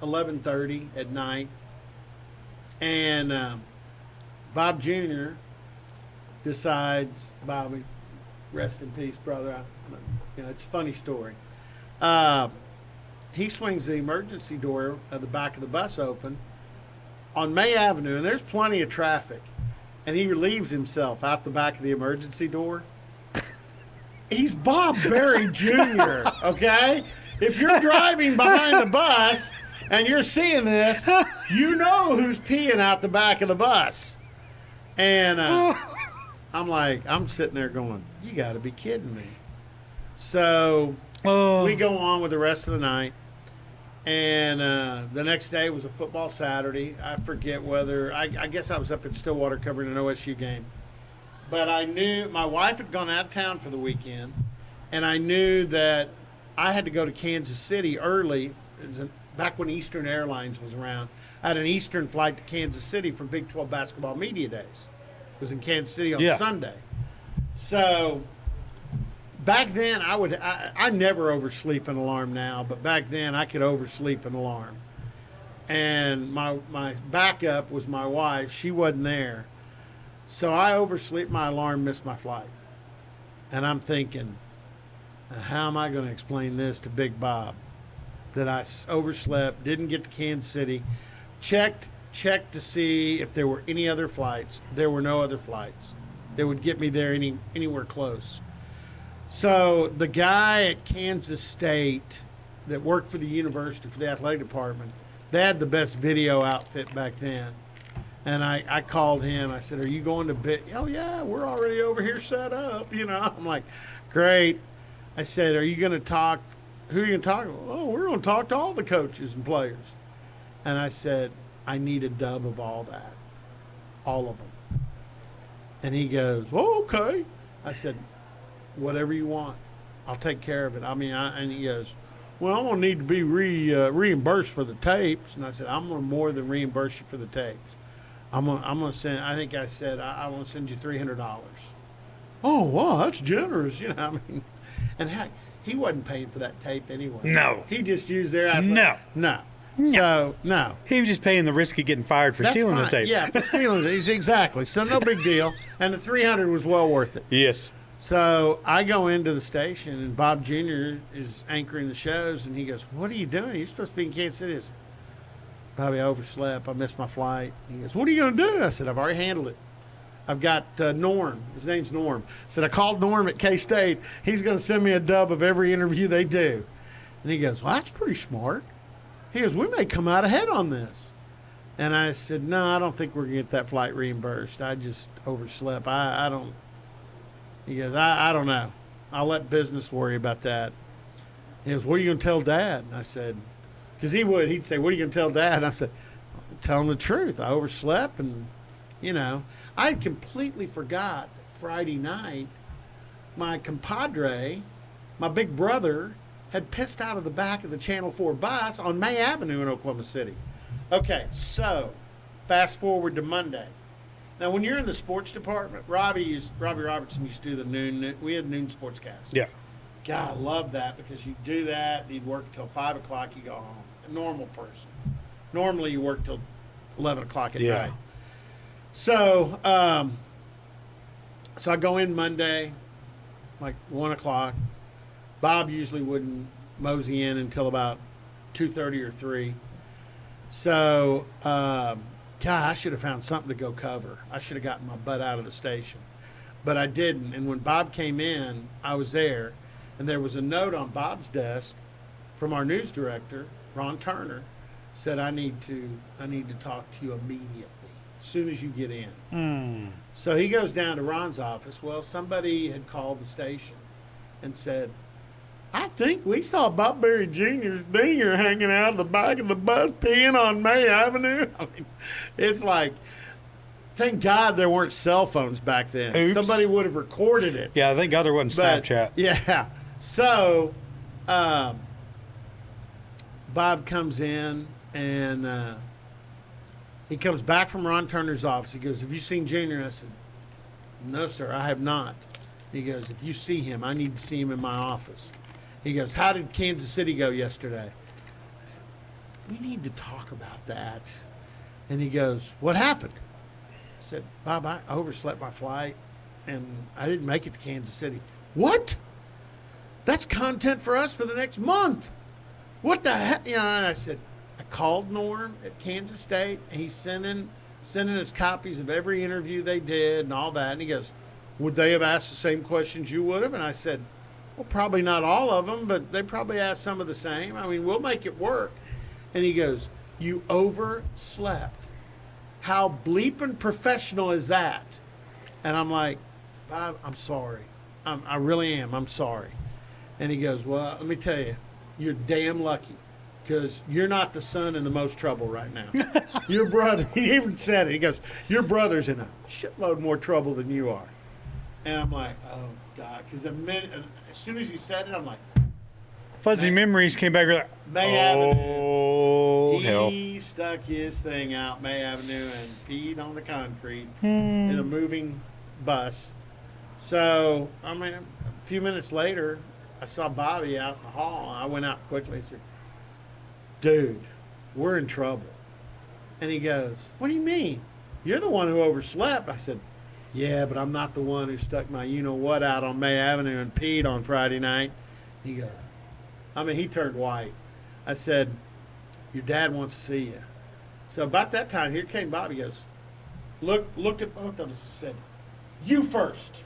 11:30 at night. And Bob Jr. decides, Bobby, rest in peace, brother. It's a funny story. He swings the emergency door at the back of the bus open on May Avenue, and there's plenty of traffic. And he relieves himself out the back of the emergency door. He's Bob Berry Jr., okay? If you're driving behind the bus and you're seeing this, you know who's peeing out the back of the bus. And I'm sitting there going, you got to be kidding me. So we go on with the rest of the night. And the next day was a football Saturday. I forget whether, I guess I was up in Stillwater covering an OSU game. But I knew my wife had gone out of town for the weekend, and I knew that I had to go to Kansas City early. It was back when Eastern Airlines was around. I had an Eastern flight to Kansas City for Big 12 basketball media days. It was in Kansas City on Sunday. So back then, I never oversleep an alarm now, but back then I could oversleep an alarm. And my backup was my wife. She wasn't there. So I oversleep my alarm, missed my flight. And I'm thinking, how am I going to explain this to Big Bob? That I overslept, didn't get to Kansas City, checked to see if there were any other flights. There were no other flights that would get me there anywhere close. So the guy at Kansas State that worked for the university, for the athletic department, they had the best video outfit back then. And I called him. I said, are you going to bid? Oh, yeah, we're already over here set up. I'm like, great. I said, are you going to talk? Who are you going to talk to? Oh, we're going to talk to all the coaches and players. And I said, I need a dub of all that, all of them. And he goes, oh, okay. I said, whatever you want, I'll take care of it. And he goes, well, I'm going to need to be reimbursed for the tapes. And I said, I'm going to more than reimburse you for the tapes. I'm going to send, I think I said, I want to send you $300. Oh, wow, that's generous. And heck, he wasn't paying for that tape anyway. No. He just used their No. No. So, no. He was just paying the risk of getting fired for stealing the tape. Yeah, for stealing it. Exactly. So no big deal. And the $300 was well worth it. Yes. So I go into the station, and Bob Jr. is anchoring the shows, and he goes, what are you doing? You're supposed to be in Kansas City. I said, Bobby, I overslept. I missed my flight. He goes, what are you going to do? I said, I've already handled it. I've got Norm. His name's Norm. I said, I called Norm at K-State. He's going to send me a dub of every interview they do. And he goes, well, that's pretty smart. He goes, we may come out ahead on this. And I said, no, I don't think we're going to get that flight reimbursed. I just overslept. I don't. He goes, I don't know. I'll let business worry about that. He goes, what are you going to tell Dad? And I said, because he'd say, what are you going to tell Dad? And I said, tell him the truth. I overslept, and, I had completely forgot that Friday night, my compadre, my big brother, had pissed out of the back of the Channel 4 bus on May Avenue in Oklahoma City. Okay, so fast forward to Monday. Now, when you're in the sports department, Robbie Robertson used to do the noon. We had noon sportscast. Yeah. God, I love that, because you do that, you'd work until 5 o'clock, you go home. A normal person. Normally, you work till 11 o'clock at night. So, so I go in Monday, like 1 o'clock. Bob usually wouldn't mosey in until about 2:30 or 3. So, God, I should have found something to go cover. I should have gotten my butt out of the station. But I didn't. And when Bob came in, I was there. And there was a note on Bob's desk from our news director, Ron Turner, said, I need to talk to you immediately, as soon as you get in. So he goes down to Ron's office. Well, somebody had called the station and said, I think we saw Bob Berry Jr.'s dinger hanging out of the back of the bus peeing on May Avenue. I mean, it's like, thank God there weren't cell phones back then. Oops. Somebody would have recorded it. Yeah, thank God there wasn't Snapchat. Yeah. So Bob comes in, and He comes back from Ron Turner's office. He goes, have you seen Junior? I said, no, sir, I have not. He goes, if you see him, I need to see him in my office. He goes, how did Kansas City go yesterday? I said, we need to talk about that. And he goes, what happened? I said, Bob, I overslept my flight, and I didn't make it to Kansas City. What? That's content for us for the next month. What the heck? You know, and I said, I called Norm at Kansas State, and he's sending us copies of every interview they did and all that. And he goes, would they have asked the same questions you would have? And I said, well, probably not all of them, but they probably asked some of the same. I mean, we'll make it work. And he goes, you overslept. How bleeping professional is that? And I'm like, Bob, I'm sorry. I really am. I'm sorry. And he goes, well, let me tell you, you're damn lucky because you're not the son in the most trouble right now. Your brother, he even said it. He goes, your brother's in a shitload more trouble than you are. And I'm like, oh, God. Because as soon as he said it, I'm like. Fuzzy memories came back. Like, May Avenue. Hell. He stuck his thing out May Avenue and peed on the concrete in a moving bus. So, I mean, a few minutes later, I saw Bobby out in the hall. I went out quickly and said, dude, we're in trouble. And he goes, what do you mean? You're the one who overslept. I said, yeah, but I'm not the one who stuck my you-know-what out on May Avenue and peed on Friday night. He goes, I mean, he turned white. I said, your dad wants to see you. So about that time, here came Bobby. He goes, look at both of us and said, you first.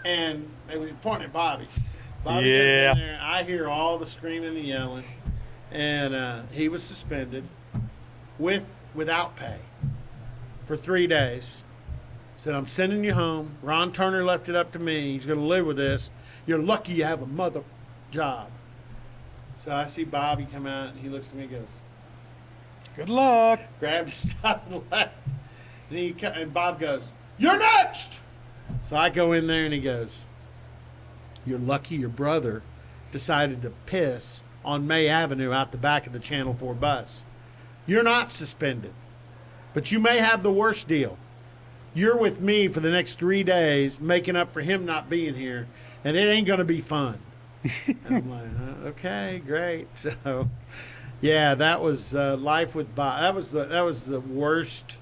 And they were pointing at Bobby. Bobby goes in there. I hear all the screaming and yelling. And he was suspended without pay for 3 days. Said, I'm sending you home. Ron Turner left it up to me. He's going to live with this. You're lucky you have a mother job. So I see Bobby come out, and he looks at me and goes, good luck. Grabbed his stuff and left. And Bob goes, you're next. So I go in there, and he goes, you're lucky your brother decided to piss on May Avenue out the back of the Channel 4 bus. You're not suspended, but you may have the worst deal. You're with me for the next 3 days, making up for him not being here, and it ain't going to be fun. And I'm like, okay, great. So, yeah, that was life with Bob. That was the worst.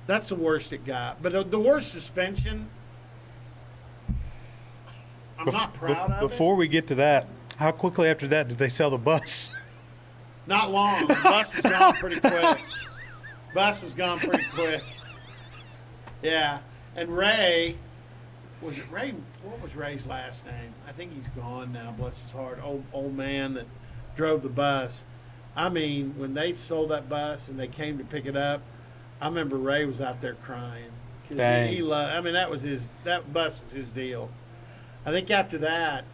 That's the worst it got. But the worst suspension, I'm not proud of it. Before we get to that, how quickly after that did they sell the bus? Not long. The bus was gone pretty quick. Yeah. And Ray, was it Ray? What was Ray's last name? I think he's gone now, bless his heart. Old man that drove the bus. I mean, when they sold that bus and they came to pick it up, I remember Ray was out there crying. He loved, I mean, that bus was his deal. I think after that,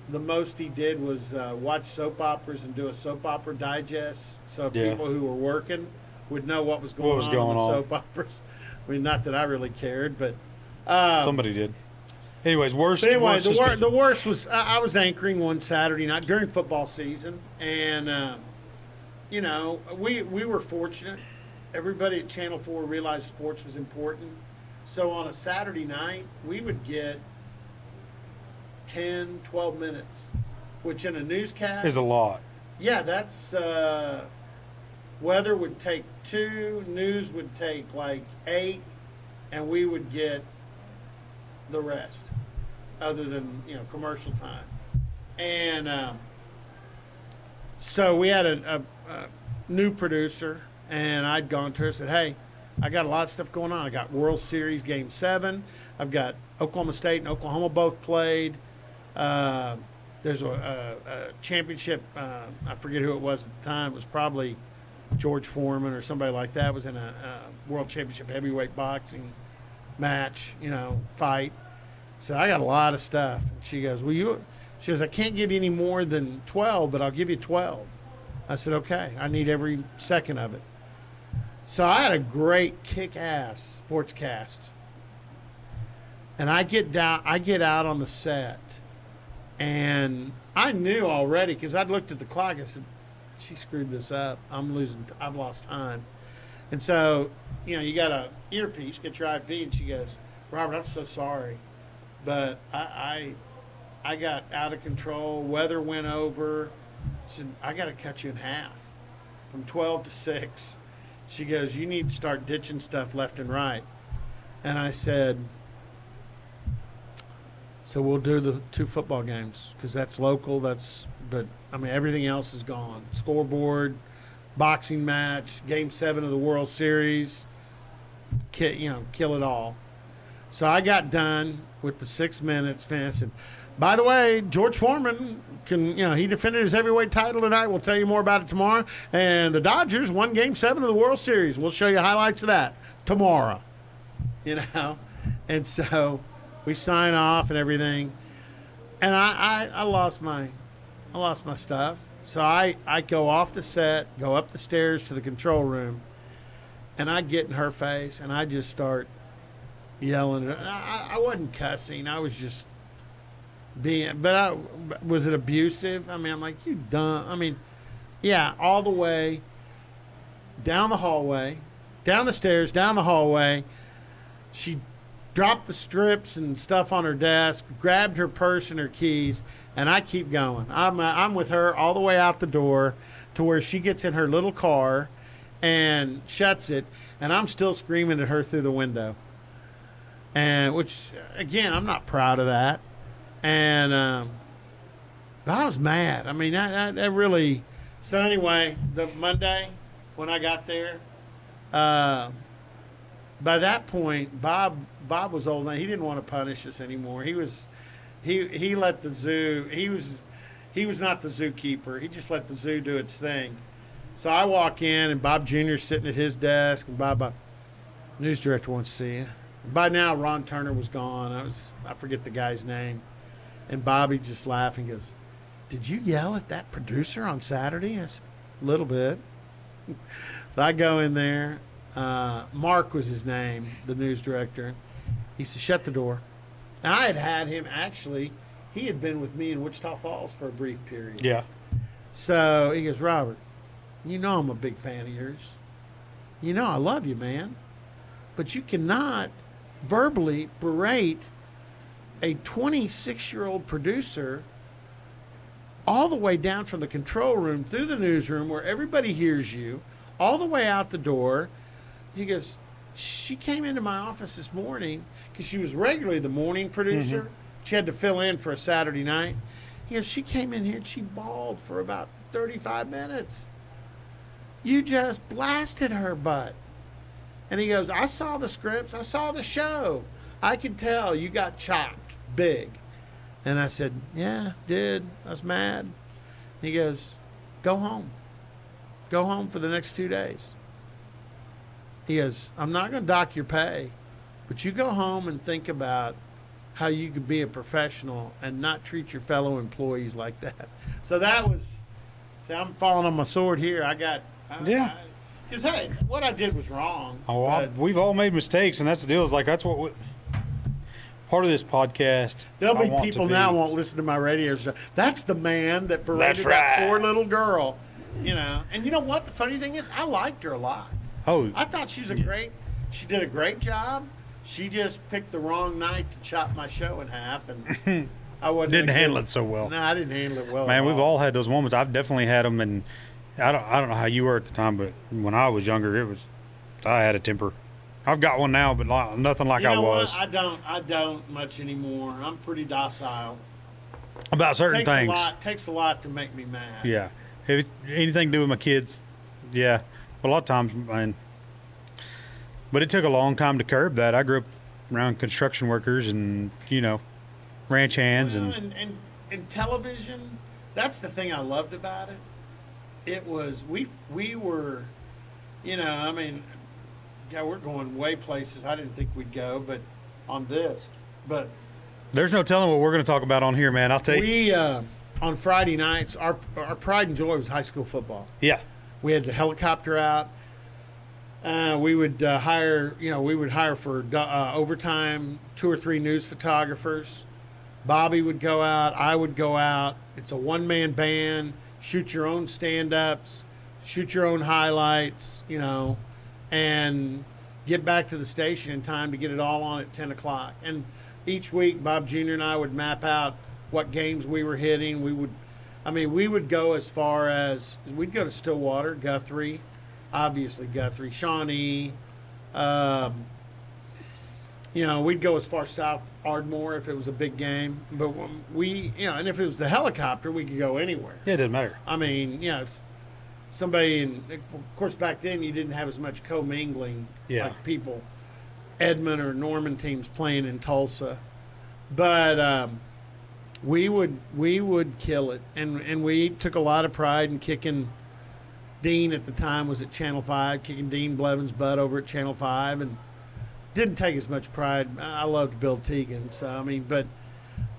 the most he did was watch soap operas and do a soap opera digest, so people who were working would know what was going on in the soap operas. I mean, not that I really cared, but somebody did. Anyways, the worst was I was anchoring one Saturday night during football season, and you know, we were fortunate. Everybody at Channel 4 realized sports was important, so on a Saturday night we would get 10, 12 minutes, which in a newscast is a lot. Yeah, that's weather would take 2, news would take like 8, and we would get the rest, other than, you know, commercial time. And so we had a new producer, and I'd gone to her and said, hey, I got a lot of stuff going on. I got World Series Game 7. I've got Oklahoma State and Oklahoma both played. There's a championship, I forget who it was at the time. It was probably George Foreman or somebody like that. It was in a world championship heavyweight boxing match, you know, fight. So I got a lot of stuff. And she goes, she goes, I can't give you any more than 12, but I'll give you 12. I said, okay, I need every second of it. So I had a great kick-ass sportscast. And I get out on the set, and I knew already, because I'd looked at the clock. I said, she screwed this up. I've lost time. And so, you got a earpiece, get your IP, and she goes, Robert, I'm so sorry, but I got out of control. Weather went over. She said, I got to cut you in half from 12 to 6. She goes, you need to start ditching stuff left and right. And I said, so we'll do the 2 football games because that's local. But everything else is gone. Scoreboard, boxing match, Game 7 of the World Series, kill it all. So I got done with the 6 minutes fence. And by the way, George Foreman he defended his heavyweight title tonight. We'll tell you more about it tomorrow. And the Dodgers won Game 7 of the World Series. We'll show you highlights of that tomorrow. And so we sign off and everything. And I lost my stuff. So I go off the set, go up the stairs to the control room, and I get in her face, and I just start yelling. I wasn't cussing. I was just was it abusive? I'm like, you dumb. Yeah, all the way down the hallway, down the stairs, down the hallway. She dropped the strips and stuff on her desk, grabbed her purse and her keys, and I keep going. I'm with her all the way out the door to where she gets in her little car and shuts it, and I'm still screaming at her through the window. And which, again, I'm not proud of that. And but I was mad. That really. So anyway, the Monday when I got there, by that point, Bob was old enough. He didn't want to punish us anymore. He let the zoo. He was not the zookeeper. He just let the zoo do its thing. So I walk in, and Bob Jr.'s sitting at his desk, and Bob, news director wants to see you. By now, Ron Turner was gone. I forget the guy's name. And Bobby just laughed and goes, did you yell at that producer on Saturday? I said, a little bit. So I go in there. Mark was his name, the news director. He said, shut the door. Now, I had him, actually, he had been with me in Wichita Falls for a brief period. Yeah. So he goes, Robert, I'm a big fan of yours. I love you, man. But you cannot verbally berate a 26-year-old producer all the way down from the control room through the newsroom where everybody hears you, all the way out the door. He goes, she came into my office this morning because she was regularly the morning producer. Mm-hmm. She had to fill in for a Saturday night. He goes, she came in here and she bawled for about 35 minutes. You just blasted her butt. And he goes, I saw the scripts. I saw the show. I could tell you got chopped big. And I said, yeah, did. I was mad. He goes, go home. Go home for the next 2 days. He goes, I'm not going to dock your pay, but you go home and think about how you could be a professional and not treat your fellow employees like that. So that was, I'm falling on my sword here. Because, hey, what I did was wrong. We've all made mistakes, and that's the deal. That's what part of this podcast. There'll be people now won't listen to my radio show. That's the man that berated that poor little girl, And you know what? The funny thing is, I liked her a lot. Oh, I thought she did a great job. She just picked the wrong night to chop my show in half, and I didn't handle it so well. No, I didn't handle it well. Man, we've all had those moments. I've definitely had them, and I don't know how you were at the time, but when I was younger, I had a temper. I've got one now, but nothing like I was. What? I don't much anymore. I'm pretty docile. About certain things. Takes a lot to make me mad. Yeah. If anything to do with my kids, yeah. A lot of times, man. But it took a long time to curb that. I grew up around construction workers and, ranch hands. And television, that's the thing I loved about it. It was, we were, we're going way places I didn't think we'd go, but on this. But there's no telling what we're going to talk about on here, man. I'll tell you. We, on Friday nights, our pride and joy was high school football. Yeah. We had the helicopter out. We would hire for overtime 2 or 3 news photographers. Bobby would go out. I would go out. It's a one-man band. shoot your own stand-ups, shoot your own highlights, and get back to the station in time to get it all on at 10 o'clock. And each week, Bob Jr. and I would map out what games we were hitting. We would go as far as, we'd go to Stillwater, Guthrie, obviously Guthrie, Shawnee. We'd go as far south, Ardmore, if it was a big game. But and if it was the helicopter, we could go anywhere. Yeah, it didn't matter. If somebody, of course, back then you didn't have as much commingling like people, Edmond or Norman teams playing in Tulsa. But we would kill it, and we took a lot of pride in kicking. Dean at the time was at Channel 5, kicking Dean Blevins' butt over at Channel 5, and didn't take as much pride. I loved Bill Teagan, so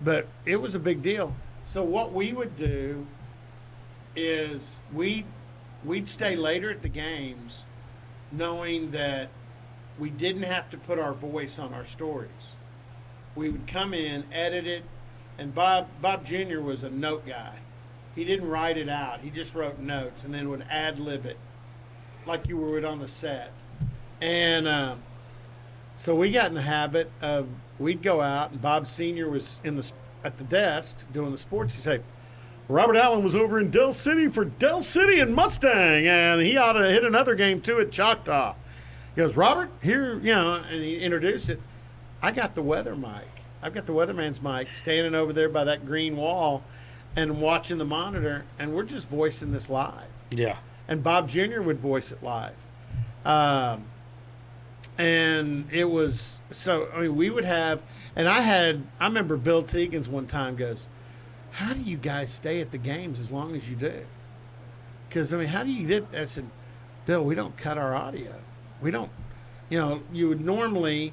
but it was a big deal. So what we would do is we'd stay later at the games, knowing that we didn't have to put our voice on our stories. We would come in, edit it, and Bob Jr. was a note guy. He didn't write it out. He just wrote notes and then would ad-lib it like you would on the set. And so we got in the habit of, we'd go out, and Bob Sr. was at the desk doing the sports. He'd say, Robert Allen was over in Del City for Del City and Mustang, and he ought to hit another game, too, at Choctaw. He goes, Robert, here, and he introduced it. I got the weather mic. I've got the weatherman's mic standing over there by that green wall and watching the monitor, and we're just voicing this live. Yeah. And Bob Jr. would voice it live. And it was, we would have, and I remember Bill Teagan's one time goes, how do you guys stay at the games as long as you do? Because, how do you get, I said, Bill, we don't cut our audio. We don't, you would normally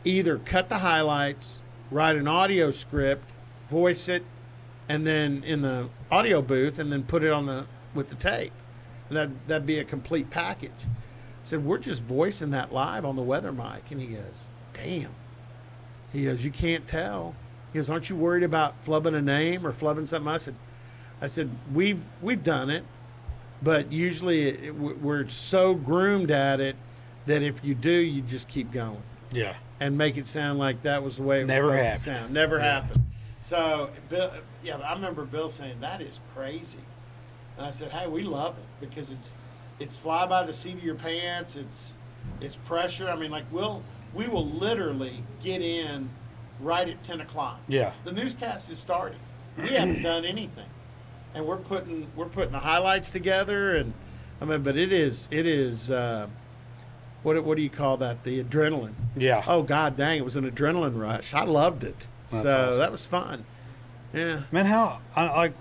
either cut the highlights, write an audio script, voice it, and then in the audio booth, and then put it with the tape. And that'd be a complete package. I said, we're just voicing that live on the weather mic. And he goes, damn. He goes, you can't tell. He goes, aren't you worried about flubbing a name or flubbing something? I said, we've done it, but usually we're so groomed at it that if you do, you just keep going. Yeah. And make it sound like that was the way it was supposed to sound. Never happened. So, I remember Bill saying, that is crazy. And I said, hey, we love it because it's fly by the seat of your pants. It's pressure. We will literally get in right at 10 o'clock. Yeah. The newscast is starting. We haven't done anything. And we're putting the highlights together, and but it is what do you call that? The adrenaline. Yeah. Oh God dang, it was an adrenaline rush. I loved it. That's awesome. That was fun. Yeah. Man,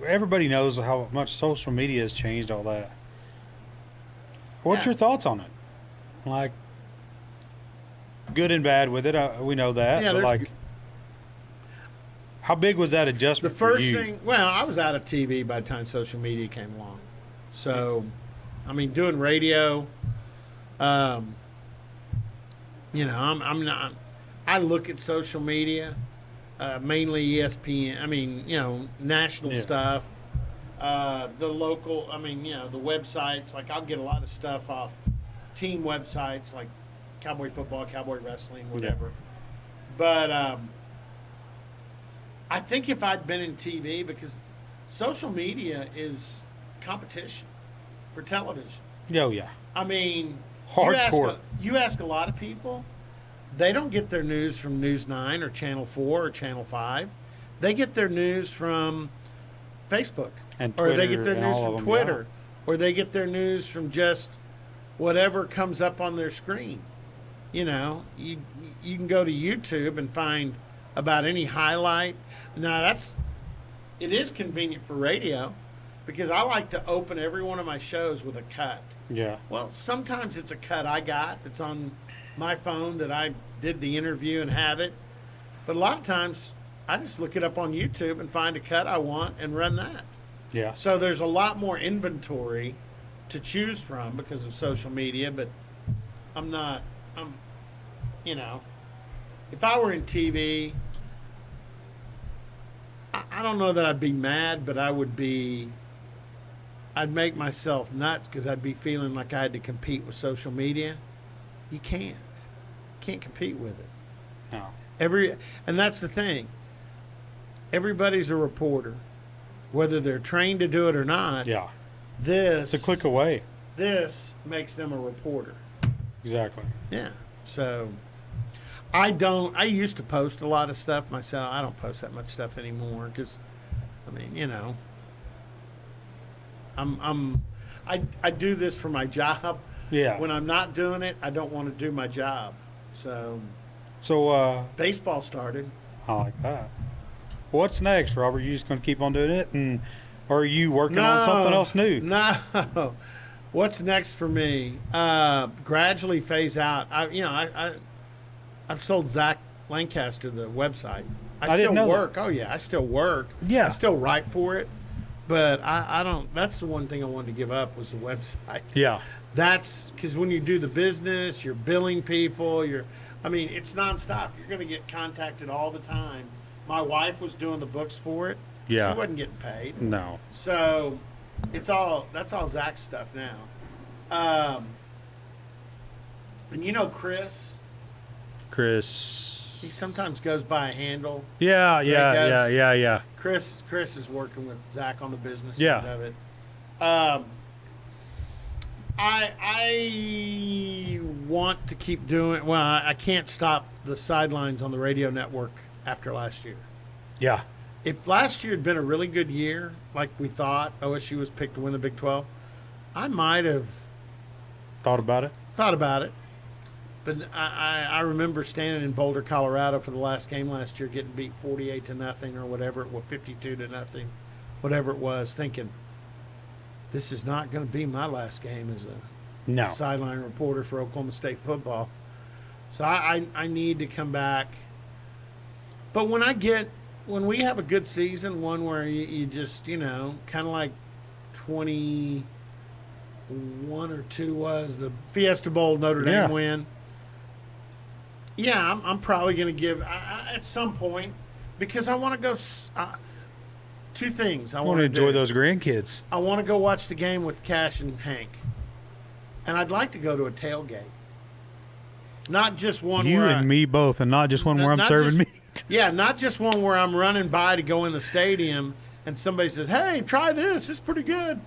everybody knows how much social media has changed all that. What's your thoughts on it? Good and bad with it. We know that. Yeah, but how big was that adjustment for you? The first thing, I was out of TV by the time social media came along. So, doing radio, I'm not. I look at social media, mainly ESPN. National stuff, the local. The websites. I'll get a lot of stuff off team websites like Cowboy football, Cowboy wrestling, whatever. Yeah. But I think if I'd been in TV, because social media is competition for television. Oh yeah. Hardcore. You ask a lot of people, they don't get their news from News 9 or Channel 4 or Channel 5. They get their news from Facebook. And Twitter, or they get their news from Twitter. Yeah. Or they get their news from just whatever comes up on their screen. You can go to YouTube and find about any highlight. Now, it is convenient for radio because I like to open every one of my shows with a cut. Yeah. Well, sometimes it's a cut I got that's on my phone that I did the interview and have it. But a lot of times I just look it up on YouTube and find a cut I want and run that. Yeah. So there's a lot more inventory to choose from because of social media, but if I were in TV, I don't know that I'd be mad, but I would be I'd make myself nuts because I'd be feeling like I had to compete with social media. You can't compete with it. No. And that's the thing. Everybody's a reporter, whether they're trained to do it or not. Yeah. It's a click away. This makes them a reporter. Exactly. Yeah. So I used to post a lot of stuff myself. I don't post that much stuff anymore because, I mean, I do this for my job. Yeah. When I'm not doing it, I don't want to do my job. So baseball started. I like that. What's next, Robert? You just going to keep on doing it, or are you working on something else new? No. What's next for me? Gradually phase out. I've sold Zach Lancaster the website. I still work. Oh yeah, I still work. Yeah. I still write for it, but I don't. That's the one thing I wanted to give up was the website. Yeah. That's because when you do the business, you're billing people. It's nonstop. You're going to get contacted all the time. My wife was doing the books for it. Yeah. She wasn't getting paid. No. So that's all Zach's stuff now. And Chris. He sometimes goes by a handle. Yeah. Chris is working with Zach on the business side of it. I want to keep doing. Well, I can't stop the sidelines on the radio network after last year. Yeah. If last year had been a really good year, like we thought, OSU was picked to win the Big 12, I might have thought about it. But I remember standing in Boulder, Colorado for the last game last year, getting beat 48-0 or whatever it was, 52-0, whatever it was, thinking, this is not going to be my last game as a sideline reporter for Oklahoma State football. So I need to come back. But when we have a good season, one where you just, kind of like 21 or 2 was the Fiesta Bowl Notre Dame win. Yeah, I'm probably going to give at some point because I want to go 2 things. I want to enjoy those grandkids. I want to go watch the game with Cash and Hank. And I'd like to go to a tailgate. Not just one you and me both, and not just one where I'm serving meat. Yeah, not just one where I'm running by to go in the stadium and somebody says, hey, try this. It's pretty good.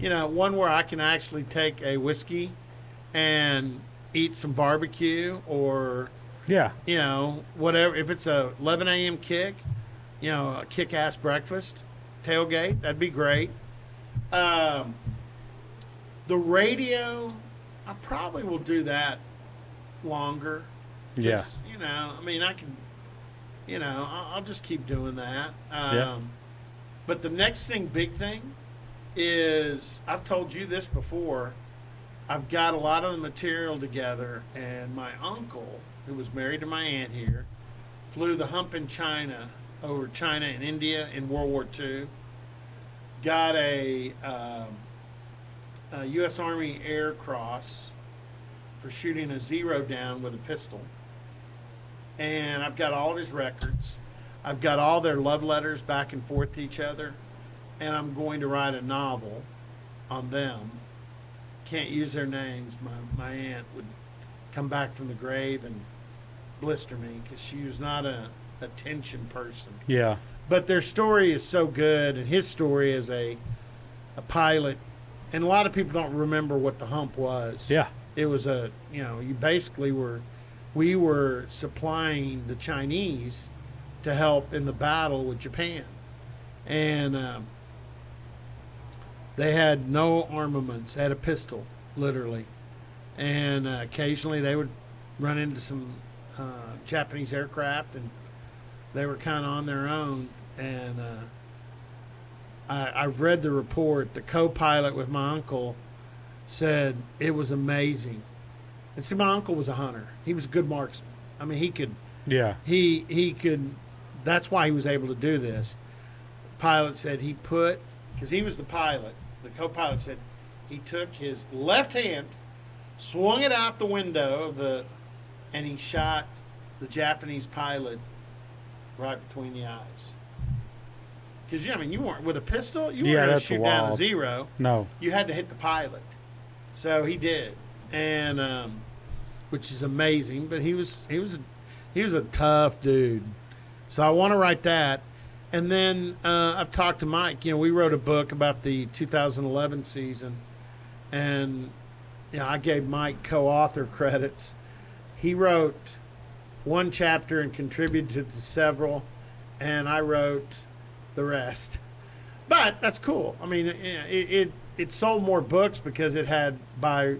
One where I can actually take a whiskey and eat some barbecue or, whatever. If it's a 11 a.m. kick, a kick-ass breakfast, tailgate, that'd be great. The radio, I probably will do that longer. Just, I can, I'll just keep doing that. But the next big thing is, I've told you this before, I've got a lot of the material together, and my uncle, who was married to my aunt here, flew the hump in China, over China and India in World War II, got a U.S. Army Air Cross for shooting a 0 down with a pistol. And I've got all of his records. I've got all their love letters back and forth to each other. And I'm going to write a novel on them. Can't use their names. My aunt would come back from the grave and blister me because she was not a attention person. Yeah. But their story is so good, and his story as a pilot. And a lot of people don't remember what the hump was. Yeah. It was you basically we were supplying the Chinese to help in the battle with Japan. And they had no armaments. They had a pistol, literally. And occasionally they would run into some Japanese aircraft, and they were kind of on their own. And I've read the report. The co-pilot with my uncle said it was amazing. And see, my uncle was a hunter. He was a good marksman. I mean, he could. Yeah. He could. That's why he was able to do this. Pilot said because he was the pilot. The co-pilot said he took his left hand, swung it out the window and he shot the Japanese pilot right between the eyes. Because, I mean, you weren't with a pistol. You Yeah, weren't going to that's shoot down a wild. 0. No. You had to hit the pilot. So he did, and which is amazing. But he was a tough dude. So I want to write that. And then I've talked to Mike. We wrote a book about the 2011 season, and I gave Mike co-author credits. He wrote one chapter and contributed to several, and I wrote the rest. But that's cool. I mean, it sold more books because it had by,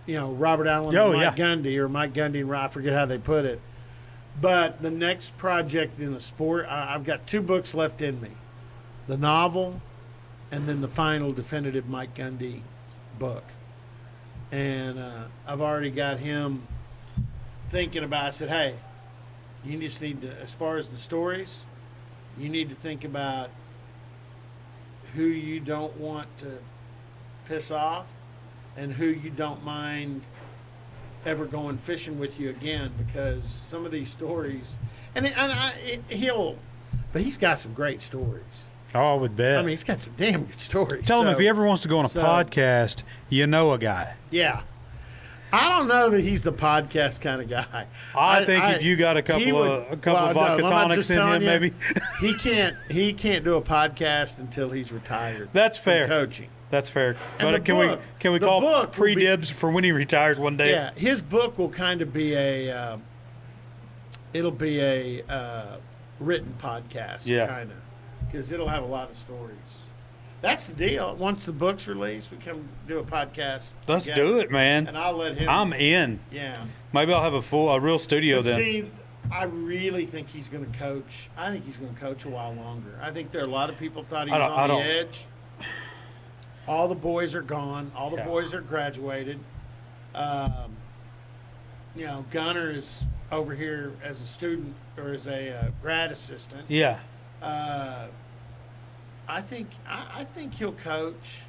Robert Allen and Mike Gundy, or Mike Gundy and I forget how they put it. But the next project in the sport, I've got 2 books left in me. The novel and then the final definitive Mike Gundy book. And I've already got him thinking about it. I said, hey, you just need to, as far as the stories, you need to think about who you don't want to piss off and who you don't mind ever going fishing with you again, because some of these stories, but he's got some great stories. Oh, I would bet. I mean, he's got some damn good stories. Tell him if he ever wants to go on a podcast, a guy. Yeah. I don't know that he's the podcast kind of guy. I think if you got a couple of vodka tonics in him, maybe he can't do a podcast until he's retired. That's fair. Coaching. That's fair. And but can we call pre-dibs for when he retires one day? Yeah, his book will kind of be a written podcast, kind of, because it'll have a lot of stories. That's the deal. Once the book's released, we come do a podcast. Let's do it, man. And I'll let him. I'm in. Yeah. Maybe I'll have a real studio then. See, I really think he's going to coach. I think he's going to coach a while longer. I think there are a lot of people thought he was on the edge. All the boys are gone. All the boys are graduated. Gunner is over here as a student or as a grad assistant. Yeah. I think he'll coach.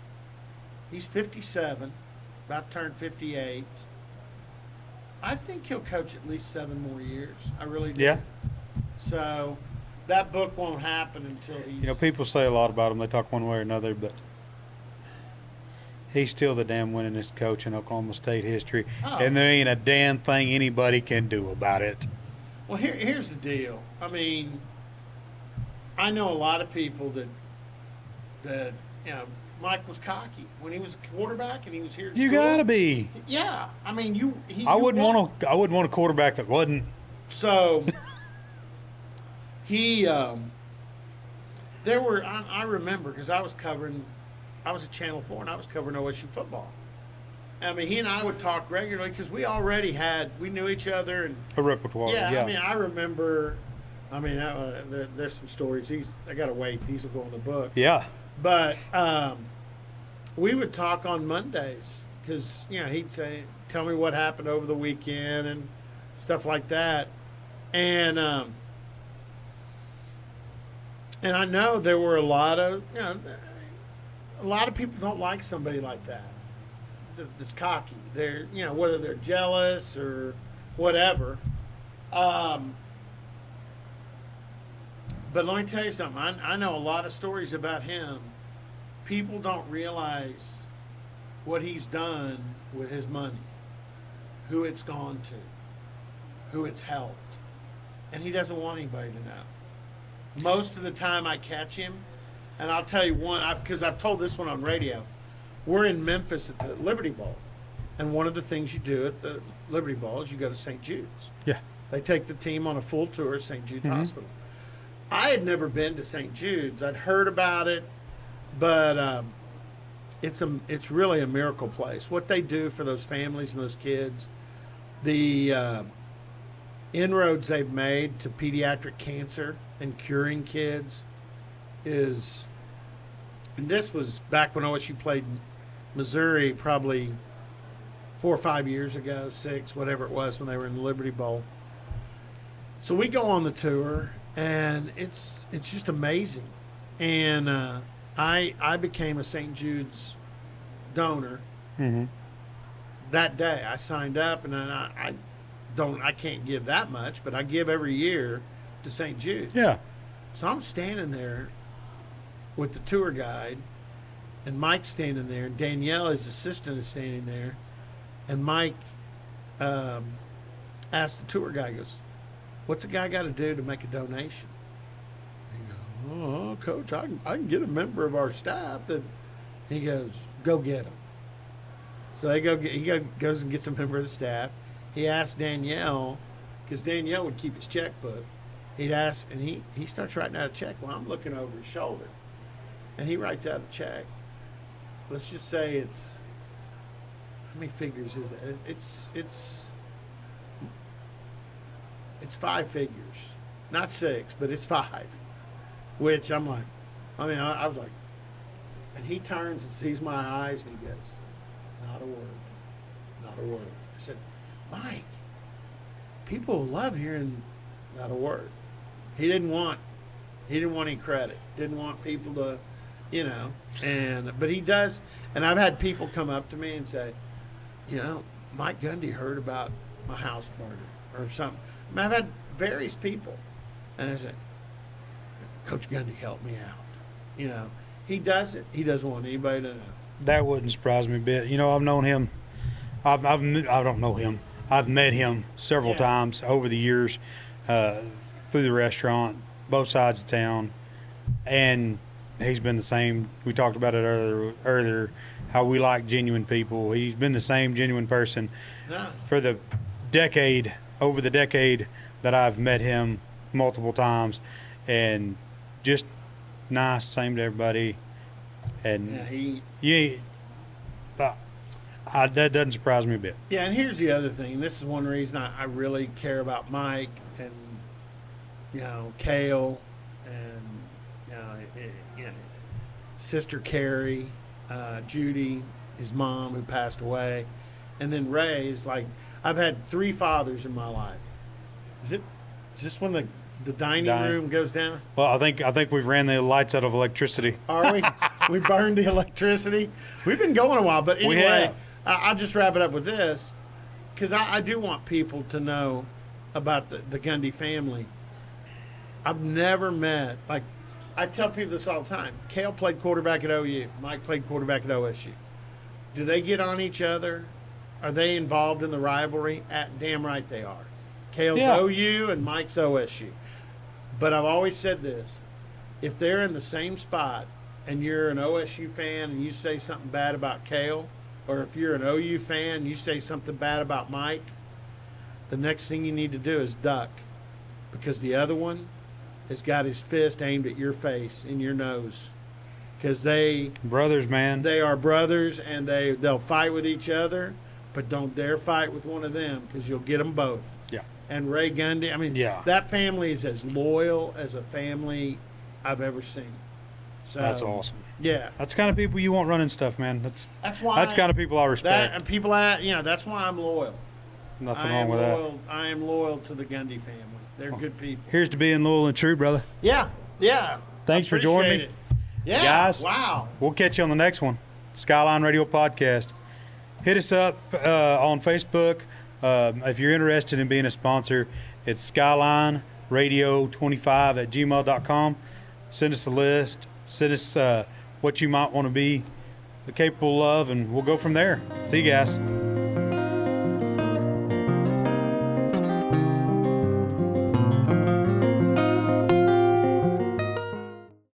He's 57, about to turn 58. I think he'll coach at least 7 more years. I really do. Yeah. So that book won't happen until he's. People say a lot about him. They talk one way or another, but he's still the damn winningest coach in Oklahoma State history, and there ain't a damn thing anybody can do about it. Well, here's the deal. I mean, I know a lot of people that Mike was cocky when he was a quarterback and he was here. You gotta be. Yeah, I mean, I wouldn't want a quarterback that wasn't. So he, there were. I remember because I was at Channel 4 and I was covering OSU football. I mean, he and I would talk regularly because we knew each other and a repertoire. Yeah, I mean, I remember. I mean, there's some stories. I gotta wait. These will go in the book. Yeah. But we would talk on Mondays because he'd say, "Tell me what happened over the weekend" and stuff like that. And I know there were a lot of people don't like somebody like that. That's cocky. They're whether they're jealous or whatever. But let me tell you something. I know a lot of stories about him. People don't realize what he's done with his money, who it's gone to, who it's helped. And he doesn't want anybody to know. Most of the time I catch him, and I'll tell you one, because I've told this one on radio. We're in Memphis at the Liberty Bowl. And one of the things you do at the Liberty Bowl is you go to St. Jude's. Yeah. They take the team on a full tour of St. Jude's Hospital. I had never been to St. Jude's. I'd heard about it, but it's really a miracle place. What they do for those families and those kids, the inroads they've made to pediatric cancer and curing kids is, and this was back when OSU played Missouri probably 4 or 5 years ago, 6, whatever it was, when they were in the Liberty Bowl. So we go on the tour. And it's just amazing. And I became a St. Jude's donor that day. I signed up, and then I can't give that much, but I give every year to St. Jude's. Yeah. So I'm standing there, with the tour guide, and Mike's standing there, and Danielle, his assistant, is standing there, and Mike asked the tour guy, he goes, "What's a guy got to do to make a donation?" He goes, "Oh, Coach, I can get a member of our staff." That he goes, "Go get him." So he goes and gets a member of the staff. He asked Danielle, because Danielle would keep his checkbook. He'd ask, and he starts writing out a check while I'm looking over his shoulder, and he writes out a check. Let's just say it's, how many figures is it? It's 5 figures, not 6, but it's 5. Which I'm like, I was like, and he turns and sees my eyes and he goes, "Not a word, not a word." I said, "Mike, people love hearing not a word." He didn't want any credit. Didn't want people to, but he does. And I've had people come up to me and say, Mike Gundy heard about my house burning or something. I've had various people, and I said, "Coach Gundy helped me out." He does it. He doesn't want anybody to know. That wouldn't surprise me a bit. I've known him. I don't know him. I've met him several times over the years through the restaurant, both sides of town, and he's been the same. We talked about it earlier, how we like genuine people. He's been the same genuine person for the decade, over the decade that I've met him multiple times, and just nice, same to everybody. And that doesn't surprise me a bit. Yeah, and here's the other thing. This is one reason I really care about Mike and Kale and Sister Carrie, Judy, his mom who passed away, and then Ray is like, I've had 3 fathers in my life. Is this when the dining room goes down? Well, I think we've ran the lights out of electricity. Are we? We burned the electricity. We've been going a while, but anyway, we have. I'll just wrap it up with this, because I do want people to know about the Gundy family. I've never met, like, I tell people this all the time. Kale played quarterback at OU. Mike played quarterback at OSU. Do they get on each other? Are they involved in the rivalry? Damn right they are. Kale's OU and Mike's OSU. But I've always said this. If they're in the same spot and you're an OSU fan and you say something bad about Kale, or if you're an OU fan and you say something bad about Mike, the next thing you need to do is duck, because the other one has got his fist aimed at your face and your nose. Because brothers, man. They are brothers, and they'll fight with each other, but don't dare fight with one of them, because you'll get them both. Yeah. And Ray Gundy, that family is as loyal as a family I've ever seen. So that's awesome. Yeah. That's the kind of people you want running stuff, man. That's why kind of people I respect. That's why I'm loyal. Nothing wrong with that. I am loyal to the Gundy family. They're good people. Here's to being loyal and true, brother. Yeah. Thanks for joining me. Yeah. Guys, wow. We'll catch you on the next one. Skyline Radio Podcast. Hit us up on Facebook. If you're interested in being a sponsor, it's Skyline Radio 25 at gmail.com. Send us a list. Send us what you might want to be capable of, and we'll go from there. See you guys.